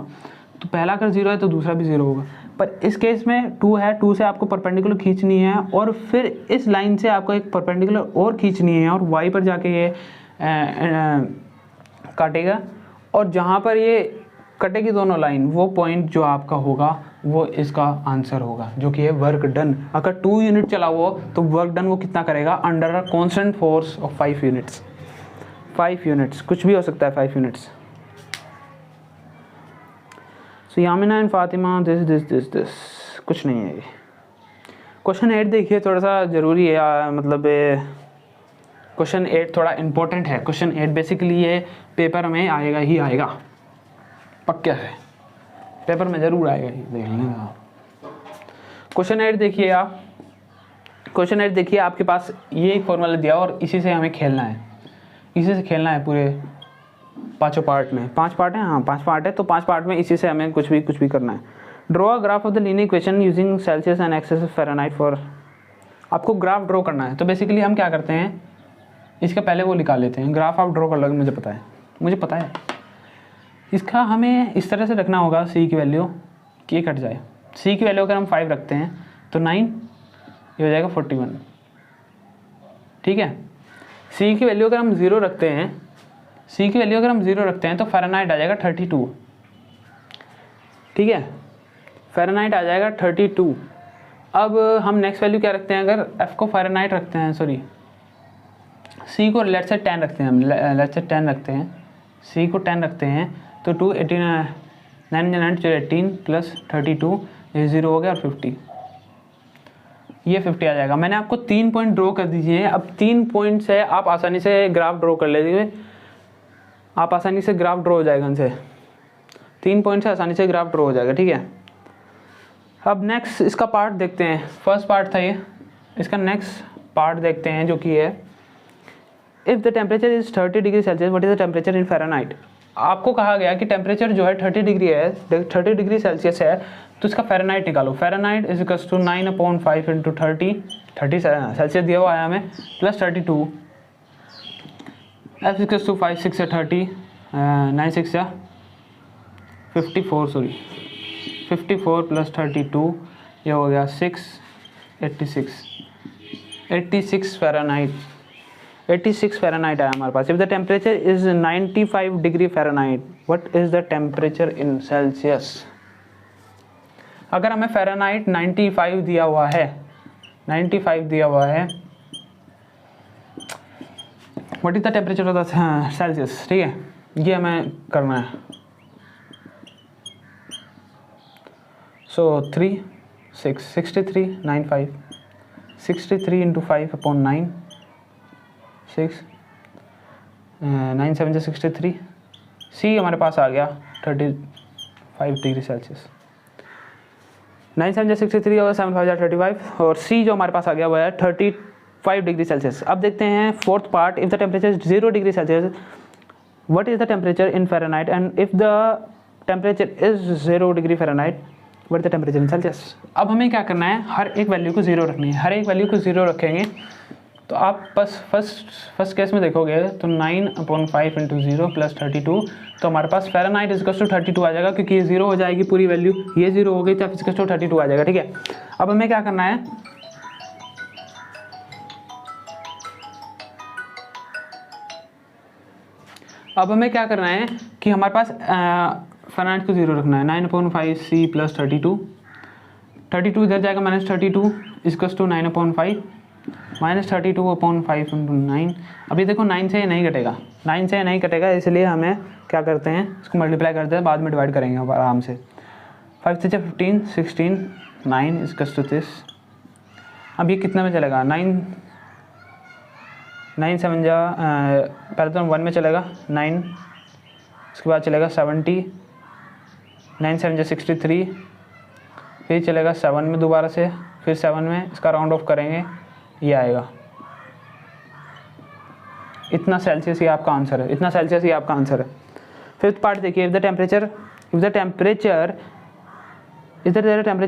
तो पहला अगर 0 है तो दूसरा भी 0 होगा। पर इस केस में 2 है, 2 से आपको परपेंडिकुलर खींचनी है और फिर इस लाइन से आपको एक परपेंडिकुलर और खींचनी है और y पर जाके ये काटेगा, और जहाँ पर ये कटेगी दोनों लाइन, वो पॉइंट जो आपका होगा वो इसका आंसर होगा, जो कि है वर्क डन। अगर 2 यूनिट चला हुआ तो वर्क डन वो कितना करेगा, under a constant force of 5 units. 5 units कुछ भी हो सकता है, 5 units. So यामिना and Fatima this कुछ नहीं है। क्वेश्चन 8 देखिए, थोड़ा सा ज़रूरी है, मतलब क्वेश्चन 8 थोड़ा इंपॉर्टेंट है। क्वेश्चन 8 बेसिकली ये पेपर में आएगा ही आएगा, पक्का है, पेपर में ज़रूर आएगा ही, देख लेना। क्वेश्चन 8 देखिए आप, क्वेश्चन 8 देखिए, आपके पास ये एक फॉर्मूला दिया और इसी से हमें खेलना है, इसी से खेलना है पूरे 5 पार्ट में। 5 पार्ट है, हाँ 5 पार्ट है, तो 5 पार्ट में इसी से हमें कुछ भी करना है। Draw a graph of the linear equation using Celsius and axis Fahrenheit for, आपको ग्राफ ड्रॉ करना है। तो बेसिकली हम क्या करते हैं, इसका पहले वो निकाल लेते हैं, ग्राफ आप ड्रॉ कर लोगे, मुझे पता है। इसका हमें इस तरह से रखना होगा, c की वैल्यू ये कट जाए, c की वैल्यू अगर हम 5 रखते हैं तो 9, ये हो जाएगा 41, ठीक है। c की वैल्यू अगर हम 0 रखते हैं, c की वैल्यू अगर हम 0 रखते हैं तो फ़ारेनहाइट आ जाएगा 32, ठीक है, फ़ारेनहाइट आ जाएगा 32। अब हम नेक्स्ट वैल्यू क्या रखते हैं, अगर f को फ़ारेनहाइट रखते हैं, सॉरी c को लेट्स से 10 रखते हैं, हम लेट्स से 10 रखते हैं, c को 10 रखते हैं, तो 2 18 9 9 18 प्लस 32, ये 0 हो गया और 50, ये 50 आ जाएगा। मैंने आपको 3 पॉइंट ड्रॉ कर दीजिए। अब 3 पॉइंट से आप आसानी से ग्राफ ड्रॉ कर लीजिए, आप आसानी से ग्राफ ड्रॉ हो जाएगा इनसे, 3 पॉइंट से आसानी से ग्राफ ड्रॉ हो जाएगा, ठीक है। अब नेक्स्ट इसका पार्ट देखते हैं, फर्स्ट पार्ट था ये, इसका नेक्स्ट पार्ट देखते हैं जो कि है if the temperature is 30 degree Celsius what is the temperature in Fahrenheit. आपको कहा गया कि टेम्परेचर जो है 30 डिग्री है, 30 डिग्री सेल्सियस है, तो इसका फ़ारेनहाइट निकालो। Fahrenheit is equals to 9/5 into 30 Celsius दिया हुआ है हमें, प्लस 32, एफ इक्वल्स टू 5 6 या 30 9 6 या 54, सॉरी 54 प्लस 32, ये हो गया 86 फ़ारेनहाइट, 86 फ़ारेनहाइट आया हमारे पास। If the temperature is 95 degree Fahrenheit what is the temperature in Celsius. अगर हमें फ़ारेनहाइट 95 दिया हुआ है, 95 दिया हुआ है, what is the temperature of the Celsius, ठीक है, ये हमें करना है। सो 3 6 63 95 63 इंटू 5/9 6 9 7 से 63, सी हमारे पास आ गया 35 डिग्री सेल्सियस, 9 7 से 63 और 7 5 35, और सी जो हमारे पास आ गया वो है 35 डिग्री सेल्सियस। अब देखते हैं fourth part, if the temperature 0 degree Celsius what is the temperature in Fahrenheit and if the temperature is 0 degree Fahrenheit what is the temperature in Celsius. अब हमें क्या करना है, हर एक वैल्यू को 0 रखनी है, हर एक वैल्यू को 0 रखेंगे तो आप बस फर्स्ट केस में देखोगे तो 9/5 × 0 + 32, तो हमारे पास फ़ारेनहाइट = 32 आ जाएगा, क्योंकि ये 0 हो जाएगी पूरी वैल्यू, ये 0 हो गई तो = 32 आ जाएगा। ठीक है, अब हमें क्या करना है, कि हमारे पास फ़ारेनहाइट को 0 रखना है। 9/5 C + 32, 32 इधर जाएगा -32 = 9/5 -32/5 × 9। अभी देखो 9 से ये नहीं कटेगा, 9 से नहीं कटेगा, इसलिए हमें क्या करते हैं, इसको मल्टीप्लाई करते हैं, बाद में डिवाइड करेंगे आराम से। 5 × 15 16 9 = 30। अब ये कितना में चलेगा, 9 7 जा पहले तो 1 में चलेगा 9, उसके बाद चलेगा 70, 9 7 जा 63, फिर चलेगा 7 में दोबारा से, फिर 7 में इसका राउंड ऑफ करेंगे, ये आएगा इतना सेल्सियस। ये आपका आंसर है, इतना सेल्सियस ही आपका आंसर है। फिफ्थ पार्ट देखिए, if the temperature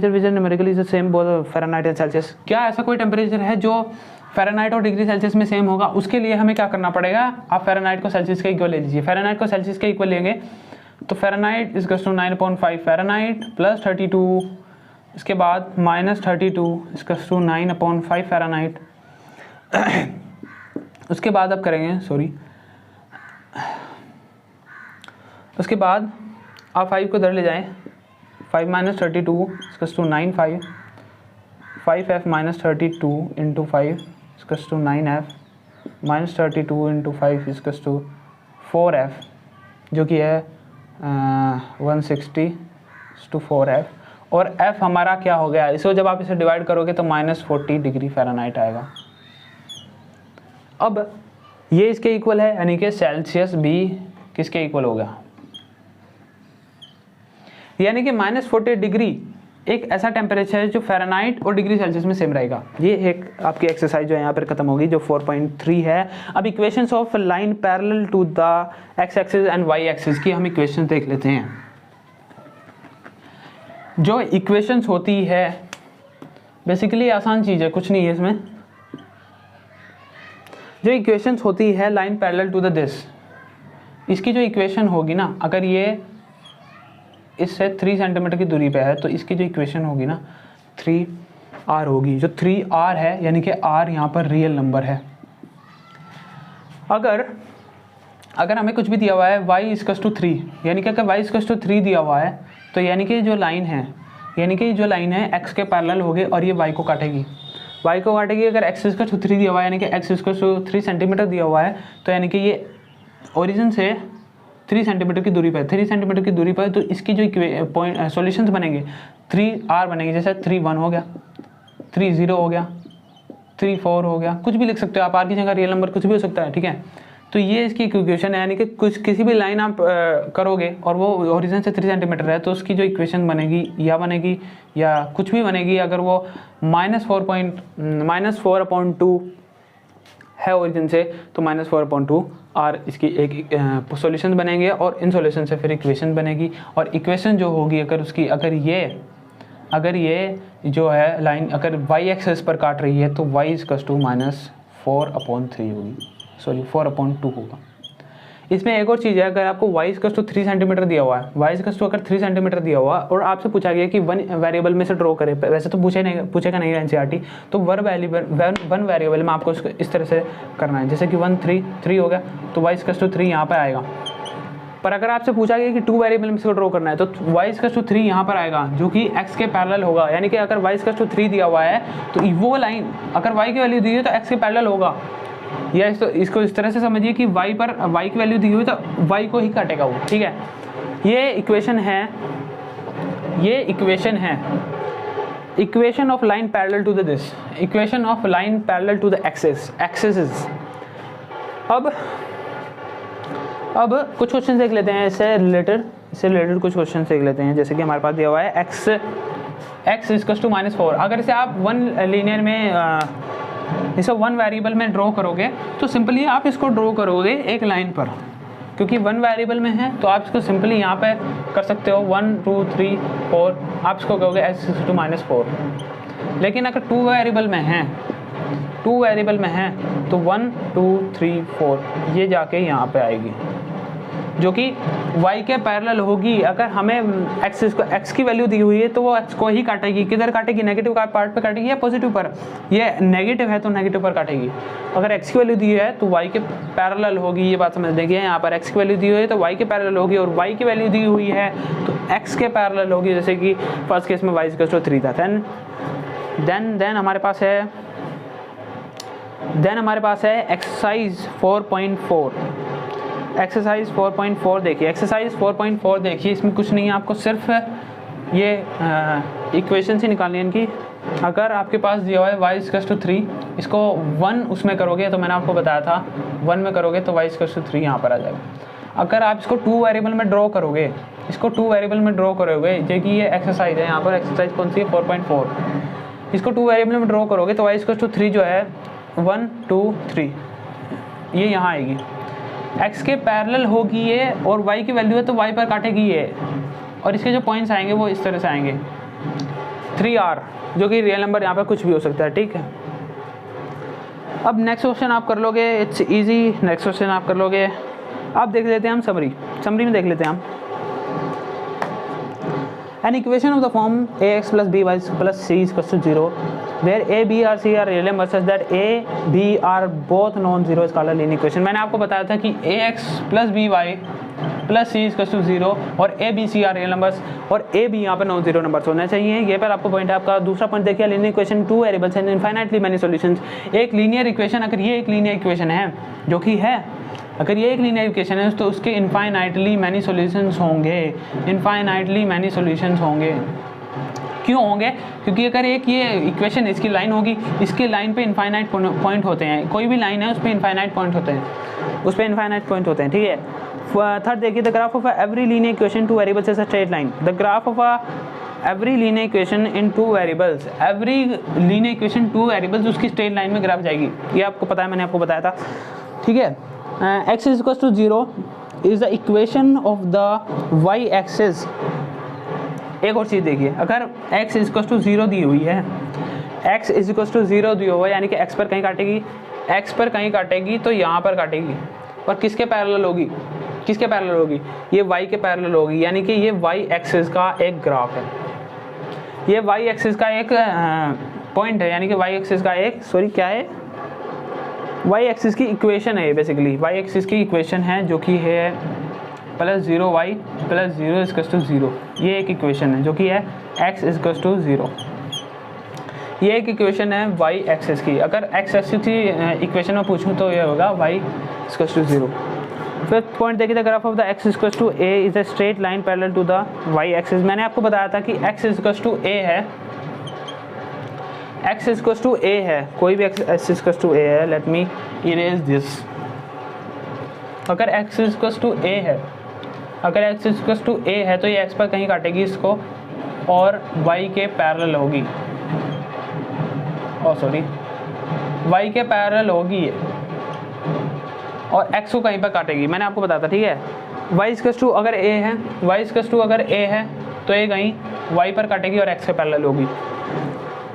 which numerically is the same both Fahrenheit and Celsius. क्या ऐसा कोई टेम्परेचर है जो फ़ारेनहाइट और डिग्री सेल्सियस में सेम होगा? उसके लिए हमें क्या करना पड़ेगा, आप फ़ारेनहाइट को सेल्सियस के इक्वल ले लीजिए। फ़ारेनहाइट को सेल्सियस के इक्वल लेंगे तो फ़ारेनहाइट = 9/5 फ़ारेनहाइट + 32, इसके बाद -32 = 9/5 फ़ारेनहाइट। उसके बाद अब करेंगे, उसके बाद आप 5 को इधर ले जाएं, 5 - 32 = 9 5 5f - 32 × 5 = 9f -32 × 5 = 4f, जो कि है 160 / 4f। और f हमारा क्या हो गया, इसको जब आप इसे डिवाइड करोगे तो -40 डिग्री फ़ारेनहाइट आएगा। अब ये इसके इक्वल है, यानी कि सेल्सियस भी किसके इक्वल हो गया, यानी कि -40 डिग्री एक ऐसा टेम्परेचर है जो फ़ारेनहाइट और डिग्री सेल्सियस में सेम रहेगा। ये एक आपकी एक्सरसाइज जो यहाँ पर खत्म होगी, जो 4.3 है। अब equations of line parallel to the x axis and y axis की हम इक्वेशन देख लेते हैं। जो इक्वेशंस होती है बेसिकली आसान चीज़ है, कुछ नहीं है इसमें। जो इक्वेशंस होती है line parallel to the this, इसकी जो इक्वेशन होगी ना, अगर ये इससे 3 सेंटीमीटर की दूरी पे है तो इसकी जो इक्वेशन होगी ना 3r होगी। जो 3r है यानी कि r यहाँ पर रियल नंबर है। अगर हमें कुछ भी दिया हुआ है y = 3, यानी कि अगर y = 3 दिया हुआ है तो यानी कि जो लाइन है x के पैरेलल होगी और ये y को काटेगी। अगर x = 3 दिया हुआ है यानी कि x = 3 सेंटीमीटर दिया हुआ है तो यानी कि ये ओरिजिन से 3 सेंटीमीटर की दूरी पर, 3 सेंटीमीटर की दूरी पर, तो इसकी जो सॉल्यूशंस बनेंगे 3r बनेंगे। जैसे 3 1 हो गया, 3 0 हो गया, 3 4 हो गया, कुछ भी लिख सकते हो आप, r की जगह रियल नंबर कुछ भी हो सकता है। ठीक है, तो ये इसकी इक्वेशन है, यानी कि किसी भी लाइन आप करोगे और वो ओरिजिन से 3 सेंटीमीटर है तो उसकी जो इक्वेशन बनेगी या कुछ भी बनेगी, अगर वो -4/2 है ओरिजिन से तो -4/2 r इसकी एक सॉल्यूशन बनेंगे और इन सॉल्यूशन से फिर इक्वेशन बनेगी। और इक्वेशन जो होगी अगर ये जो है लाइन अगर y एक्सिस पर काट रही है तो y = -4/3 होगी, 4/2 होगा। इसमें एक और चीज़ है, अगर आपको y = 3 सेंटीमीटर दिया हुआ है, y = अगर 3 सेंटीमीटर दिया हुआ और आपसे पूछा गया कि 1 वेरिएबल में से ड्रॉ करें, वैसे तो पूछेगा नहीं एनसीईआरटी, तो 1 वेरिएबल में आपको इस तरह से करना है। जैसे कि 1 3 हो गया तो y = 3 यहाँ पर आएगा। पर अगर आपसे पूछा गया कि 2 वेरिएबल में से ड्रॉ करना है तो y = 3 यहाँ पर आएगा, जो कि x के पैरेलल होगा। यानी कि अगर y = 3 दिया हुआ है तो वो लाइन अगर y की वैल्यू दी है तो x के पैरेलल होगा। या इसको इस तरह से समझिए कि y की वैल्यू दी हुई तो y को ही काटेगा वो। ठीक है, ये इक्वेशन है equation of line parallel to the this, equation of line parallel to the axis. अब कुछ क्वेश्चन देख लेते हैं इससे रिलेटेड कुछ क्वेश्चन देख लेते हैं। जैसे कि हमारे पास दिया हुआ है x = -4। अगर इसे आप 1 लीनियर में इसे 1 वेरिएबल में ड्रॉ करोगे तो सिंपली आप इसको ड्रॉ करोगे एक लाइन पर। क्योंकि 1 वेरिएबल में है तो आप इसको सिंपली यहाँ पे कर सकते हो 1 2 3 4, आप इसको कहोगे x -4। लेकिन अगर 2 वेरिएबल में है, 2 वेरिएबल में है तो 1 2 3 4 ये जाके यहाँ पे आएगी, जो कि y के पैरेलल होगी। अगर हमें x की वैल्यू दी हुई है तो वो x को ही काटेगी। किधर काटेगी? नेगेटिव का पार्ट पे काटेगी या पॉजिटिव पर? ये नेगेटिव है तो नेगेटिव पर काटेगी। अगर x की वैल्यू दी है तो y के पैरेलल होगी, ये बात समझ देखिए। यहाँ पर x की वैल्यू दी हुई है तो y के पैरेलल होगी, और y की वैल्यू दी हुई है तो x के पैरेलल होगी। जैसे कि फर्स्ट केस में y = 3 था। देन हमारे पास है एक्सरसाइज 4.4। एक्सरसाइज 4.4 देखिए। एक्सरसाइज 4.4 देखिए, इसमें कुछ नहीं है, आपको सिर्फ ये इक्वेशन से निकालनी है इनकी। अगर आपके पास दिया हुआ है y = 3, इसको 1 उसमें करोगे तो मैंने आपको बताया था 1 में करोगे तो y = 3 यहाँ पर आ जाएगा। अगर आप इसको 2 वेरिएबल में ड्रॉ करोगे, देखिए ये एक्सरसाइज है, यहाँ पर एक्सरसाइज कौन सी है? 4.4। इसको 2 वेरिएबल में ड्रॉ करोगे तो y = 3 जो है 1 2 3 ये यहाँ आएगी। x के पैरेलल होगी ये, और y की वैल्यू है तो y पर काटेगी ये, और इसके जो पॉइंट्स आएंगे वो इस तरह से आएंगे 3r, जो कि रियल नंबर यहाँ पर कुछ भी हो सकता है, ठीक है। अब नेक्स्ट क्वेश्चन आप कर लोगे, इट्स इजी। नेक्स्ट क्वेश्चन आप कर लोगे। अब देख लेते हैं हम समरी में देख लेते हैं हम। An equation of the form ax + by + c = 0, where a, b और c are real numbers such that a, b are both non-zero is called a linear equation। मैंने आपको बताया था कि ax + by + c = 0 और a, b, c are real numbers, और a, b यहाँ पर नॉन जीरो नंबर्स होने चाहिए। ये पर आपको पॉइंट है आपका। दूसरा पॉइंट देखिए, linear equation 2 variables and infinitely many solutions. एक लीनियर इक्वेशन, अगर ये एक लीनियर इक्वेशन है, जो कि है, अगर ये एक लीनियर इक्वेशन है तो उसके इनफाइनाइटली मैनी सॉल्यूशंस होंगे। इनफाइनाइटली मैनी सॉल्यूशंस होंगे। क्यों होंगे? क्योंकि अगर एक ये इक्वेशन, इसकी लाइन होगी, इसके लाइन पे इनफाइनाइट पॉइंट होते हैं। कोई भी लाइन है उस पर इनफाइनाइट पॉइंट होते हैं, ठीक है। थर्ड देखिए, the graph of every linear equation 2 variables is a straight line. The graph of every linear equation in 2 variables, every linear equation 2 variables उसकी स्ट्रेट लाइन में ग्राफ जाएगी। ये आपको पता है, मैंने आपको बताया था, ठीक है। x = 0 is the equation of the y axis. एक और चीज़ देखिए, अगर x = 0 दी हुई है, x = 0 दी हुआ है, यानी कि x पर कहीं काटेगी तो यहाँ पर काटेगी, और किसके पैरेलल होगी? ये y के पैरेलल होगी, यानी कि ये y एक्सिस का एक ग्राफ है, ये y एक्सिस का एक पॉइंट है, यानी कि y एक्सिस का एक क्या है? y एक्सिस की इक्वेशन है। बेसिकली y एक्सिस की इक्वेशन है, जो कि है +0y + 0 = 0। ये एक इक्वेशन है जो कि है x = 0। ये एक इक्वेशन है y एक्सिस की। अगर x एक्सिस की इक्वेशन में पूछूं तो ये होगा y = 0। फिफ्थ पॉइंट देखिए, the graph of the x = a is a straight line parallel to the y axis. मैंने आपको बताया था कि x = a है, x = a है, कोई भी x = a है। Let me erase this. अगर x = a है, तो ये x पर कहीं काटेगी इसको, और y के पैरेलल होगी, y के पैरेलल होगी ये, और x को कहीं पर काटेगी। मैंने आपको बताया था, ठीक है। y = अगर a है, तो ये कहीं y पर काटेगी और x के पैरेलल होगी,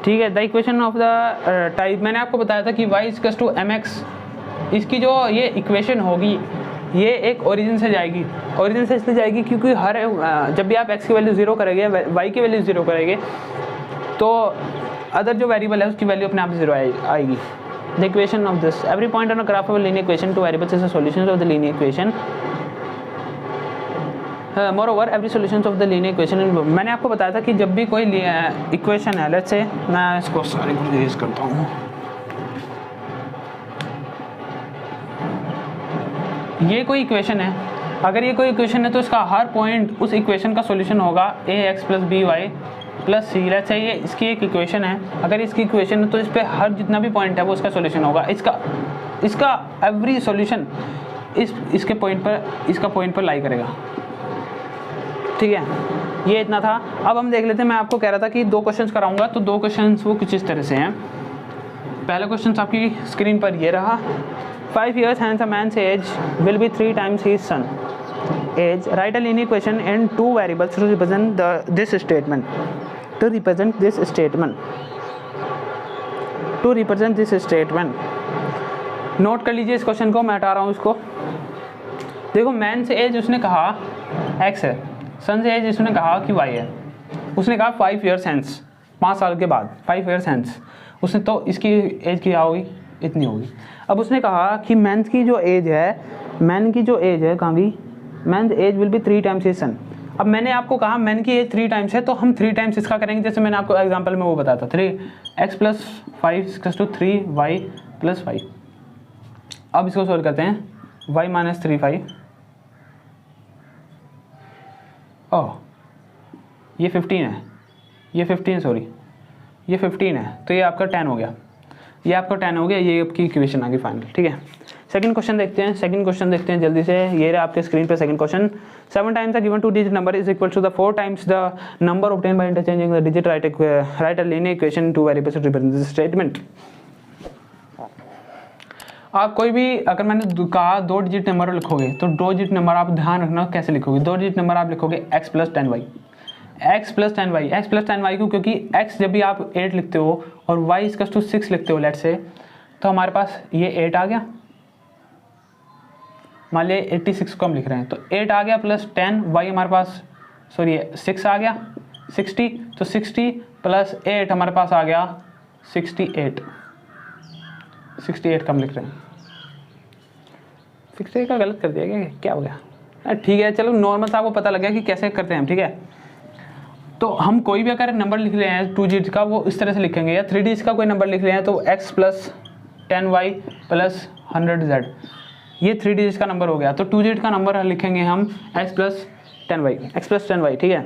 ठीक है। The equation of the type, मैंने आपको बताया था कि y = mx। इसकी जो ये इक्वेशन होगी, ये एक ओरिजिन से जाएगी। इसलिए जाएगी क्योंकि हर जब भी आप x की वैल्यू 0 करेंगे, y की वैल्यू 0 करेंगे, तो अदर जो वेरिएबल है उसकी वैल्यू अपने आप 0 आएगी। The equation of this, every point on a graph of linear equation 2 variables is the solutions of the linear equation. Moreover every solutions of the linear equation. मैंने आपको बताया था कि जब भी कोई इक्वेशन है, लेट्स से मैं इसको सारे को रिलीज करता हूँ। ये कोई इक्वेशन है, अगर ये कोई इक्वेशन है तो इसका हर पॉइंट उस इक्वेशन का सॉल्यूशन होगा ax + by + c। Let's say ये इसकी एक इक्वेशन है, अगर इसकी इक्वेशन है तो इस पर हर जितना भी पॉइंट है वो उसका सॉल्यूशन होगा। इसका एवरी सॉल्यूशन इसके पॉइंट पर लाई करेगा, ठीक है। ये इतना था। अब हम देख लेते हैं, मैं आपको कह रहा था कि 2 क्वेश्चंस कराऊंगा, तो 2 क्वेश्चंस वो कुछ इस तरह से हैं। पहला क्वेश्चन आपकी स्क्रीन पर ये रहा, 5 years hence a man's age will be 3 times his son age. Write a linear equation in 2 variables to represent this statement. To represent this statement. Note कर लीजिए इस क्वेश्चन को, मैं हटा रहा हूँ इसको। देखो मैन से एज उसने कहा x है, सन से एज उसने कहा कि y है। उसने कहा 5 years hence, 5 साल के बाद, 5 years hence उसने, तो इसकी एज क्या होगी, इतनी होगी। अब उसने कहा कि मैन की जो एज है कहाँ गई, man age will be 3 times his son। अब मैंने आपको कहा मैन की एज 3 times है, तो हम 3 times इसका करेंगे, जैसे मैंने आपको एग्जांपल में वो बताया था 3x + 5 = 3y + 5। अब इसको सोल्व करते हैं, y - 3y, ओह ये 15 है, ये 15 है, तो ये आपका 10 हो गया, ये आपकी इक्वेशन आ गई फाइनल। ठीक है, सेकंड क्वेश्चन देखते हैं जल्दी से। ये रहा आपके स्क्रीन पे second question. 7 times a given 2-digit number is equal to the 4 times the number obtained by interchanging the digit. Write a linear equation in 2 variables to represent this statement. आप कोई भी, अगर मैंने कहा 2 डिजिट नंबर लिखोगे तो 2 digit number आप ध्यान रखना कैसे लिखोगे। 2 डिजिट नंबर आप लिखोगे x + 10y, x + 10y क्यों, क्योंकि x जब भी आप 8 लिखते हो और y = 6 लिखते हो लेट से, तो हमारे पास ये 8 आ गया। मान लिया 86 को हम लिख रहे हैं, तो 8 आ गया प्लस 10, y हमारे पास 6 आ गया, 60, तो 60 + 8 हमारे पास आ गया 68 का हम लिख रहे हैं। 68 का गलत कर दिया क्या हो गया, ठीक है चलो नॉर्मल सा आपको पता लग गया कि कैसे करते हैं हम। ठीक है, तो हम कोई भी अगर नंबर लिख रहे हैं 2 डिजिट का, वो इस तरह से लिखेंगे, या 3 डिजिट का कोई नंबर लिख रहे हैं तो x + 10y + 100z, ये 3 डिजिट का नंबर हो गया। तो 2 डिजिट का नंबर लिखेंगे हम x + 10y। ठीक है,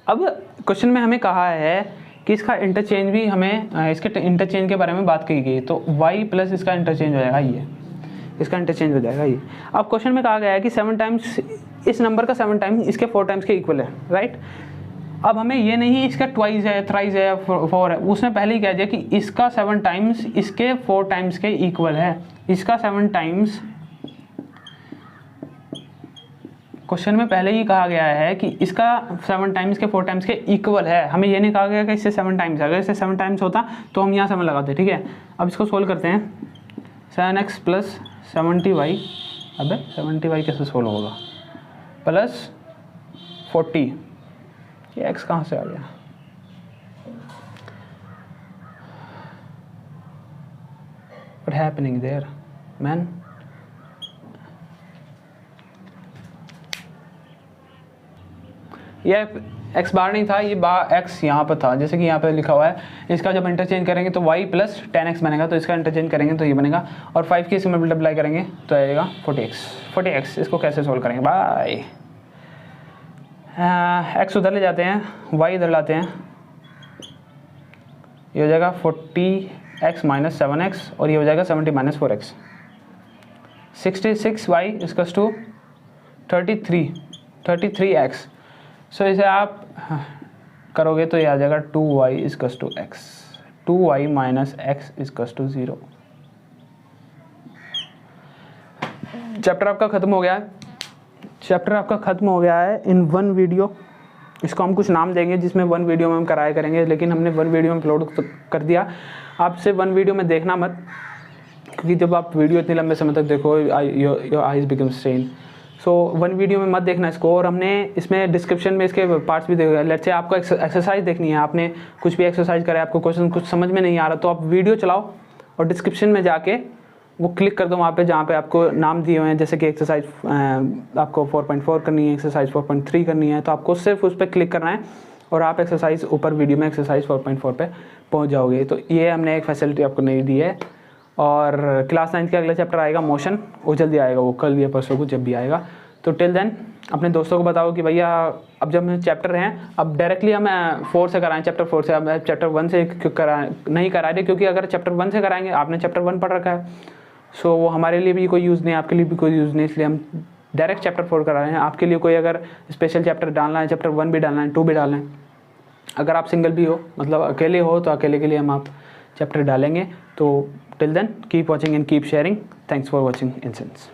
अब क्वेश्चन में हमें कहा है कि इसका इंटरचेंज भी हमें, इसके इंटरचेंज के बारे में बात की गई, तो y + इसका इंटरचेंज हो जाएगा, ये। अब क्वेश्चन में कहा गया है कि 7 टाइम्स इस नंबर का 7 टाइम्स इसके 4 टाइम्स के इक्वल है, राइट। अब हमें ये नहीं इसका ट्वाइस है, थ्राइस है, 4 है, उसने पहले ही कह दिया कि इसका 7 टाइम्स इसके 4 टाइम्स के इक्वल है। इसका 7 टाइम्स क्वेश्चन में पहले ही कहा गया है कि इसका 7 टाइम्स के 4 टाइम्स के इक्वल है। हमें ये नहीं कहा गया कि इससे 7 टाइम्स, अगर इससे 7 टाइम्स होता तो हम यहाँ 7 लगाते। ठीक है, अब इसको सोल्व करते हैं। 7x + 70y, अबे 70y कैसे सोल्व होगा, प्लस 40, ये x कहाँ से आ गया, what happening there man। ये x बार नहीं था, ये x यहाँ पर था, जैसे कि यहाँ पे लिखा हुआ है। इसका जब इंटरचेंज करेंगे तो y + 10x बनेगा, तो इसका इंटरचेंज करेंगे तो ये बनेगा, और 5 के इसमें मल्टीप्लाई करेंगे तो आएगा 40x। इसको कैसे सोल्व करेंगे भाई, x उधर ले जाते हैं, y इधर लाते हैं, ये हो जाएगा 40x - 7x, और ये हो जाएगा 70 - 4x। 66y = 33x। सो इसे आप करोगे तो ये आ जाएगा 2y = x, 2y - x = 0। Chapter आपका ख़त्म हो गया है इन 1 वीडियो। इसको हम कुछ नाम देंगे जिसमें 1 वीडियो में हम कराया करेंगे, लेकिन हमने 1 वीडियो में अपलोड कर दिया। आपसे 1 वीडियो में देखना मत, क्योंकि जब आप वीडियो इतने लंबे समय तक देखो your eyes become strain. So 1 video में मत देखना इसको। और हमने इसमें डिस्क्रिप्शन में इसके पार्ट्स भी देगा। लेट्स से आपको एक्सरसाइज देखनी है, आपने कुछ भी एक्सरसाइज करा है, आपको क्वेश्चन कुछ समझ में नहीं आ रहा, तो आप वीडियो चलाओ और डिस्क्रिप्शन में जाके वो क्लिक कर दो वहाँ पे जहाँ पे आपको नाम दिए हुए हैं, जैसे कि एक्सरसाइज आपको 4.4 करनी है, एक्सरसाइज 4.3 करनी है, तो आपको सिर्फ उस पर क्लिक करना है और आप एक्सरसाइज ऊपर वीडियो में एक्सरसाइज 4.4 पे पहुँच जाओगे। तो ये हमने एक फैसिलिटी आपको नहीं दी है। और क्लास 9 का अगला चैप्टर आएगा मोशन, वो जल्दी आएगा, वो कल या परसों को जब भी आएगा। तो टिल देन अपने दोस्तों को बताओ कि भैया अब जब हम चैप्टर हैं, अब डायरेक्टली हम 4 से कराएं, चैप्टर 4 से। अब चैप्टर 1 से नहीं करा रहे, क्योंकि अगर चैप्टर 1 से कराएंगे, आपने चैप्टर 1 पढ़ रखा है, सो वो हमारे लिए भी कोई यूज़ नहीं, आपके लिए भी कोई यूज़ नहीं, इसलिए हम डायरेक्ट चैप्टर 4 करा रहे हैं। आपके लिए कोई अगर स्पेशल चैप्टर डालना है, चैप्टर 1 भी डालना है, 2 भी डालना है, अगर आप सिंगल भी हो, मतलब अकेले हो, तो अकेले के लिए हम आप चैप्टर डालेंगे। तो Till then, keep watching and keep sharing. Thanks for watching Incense.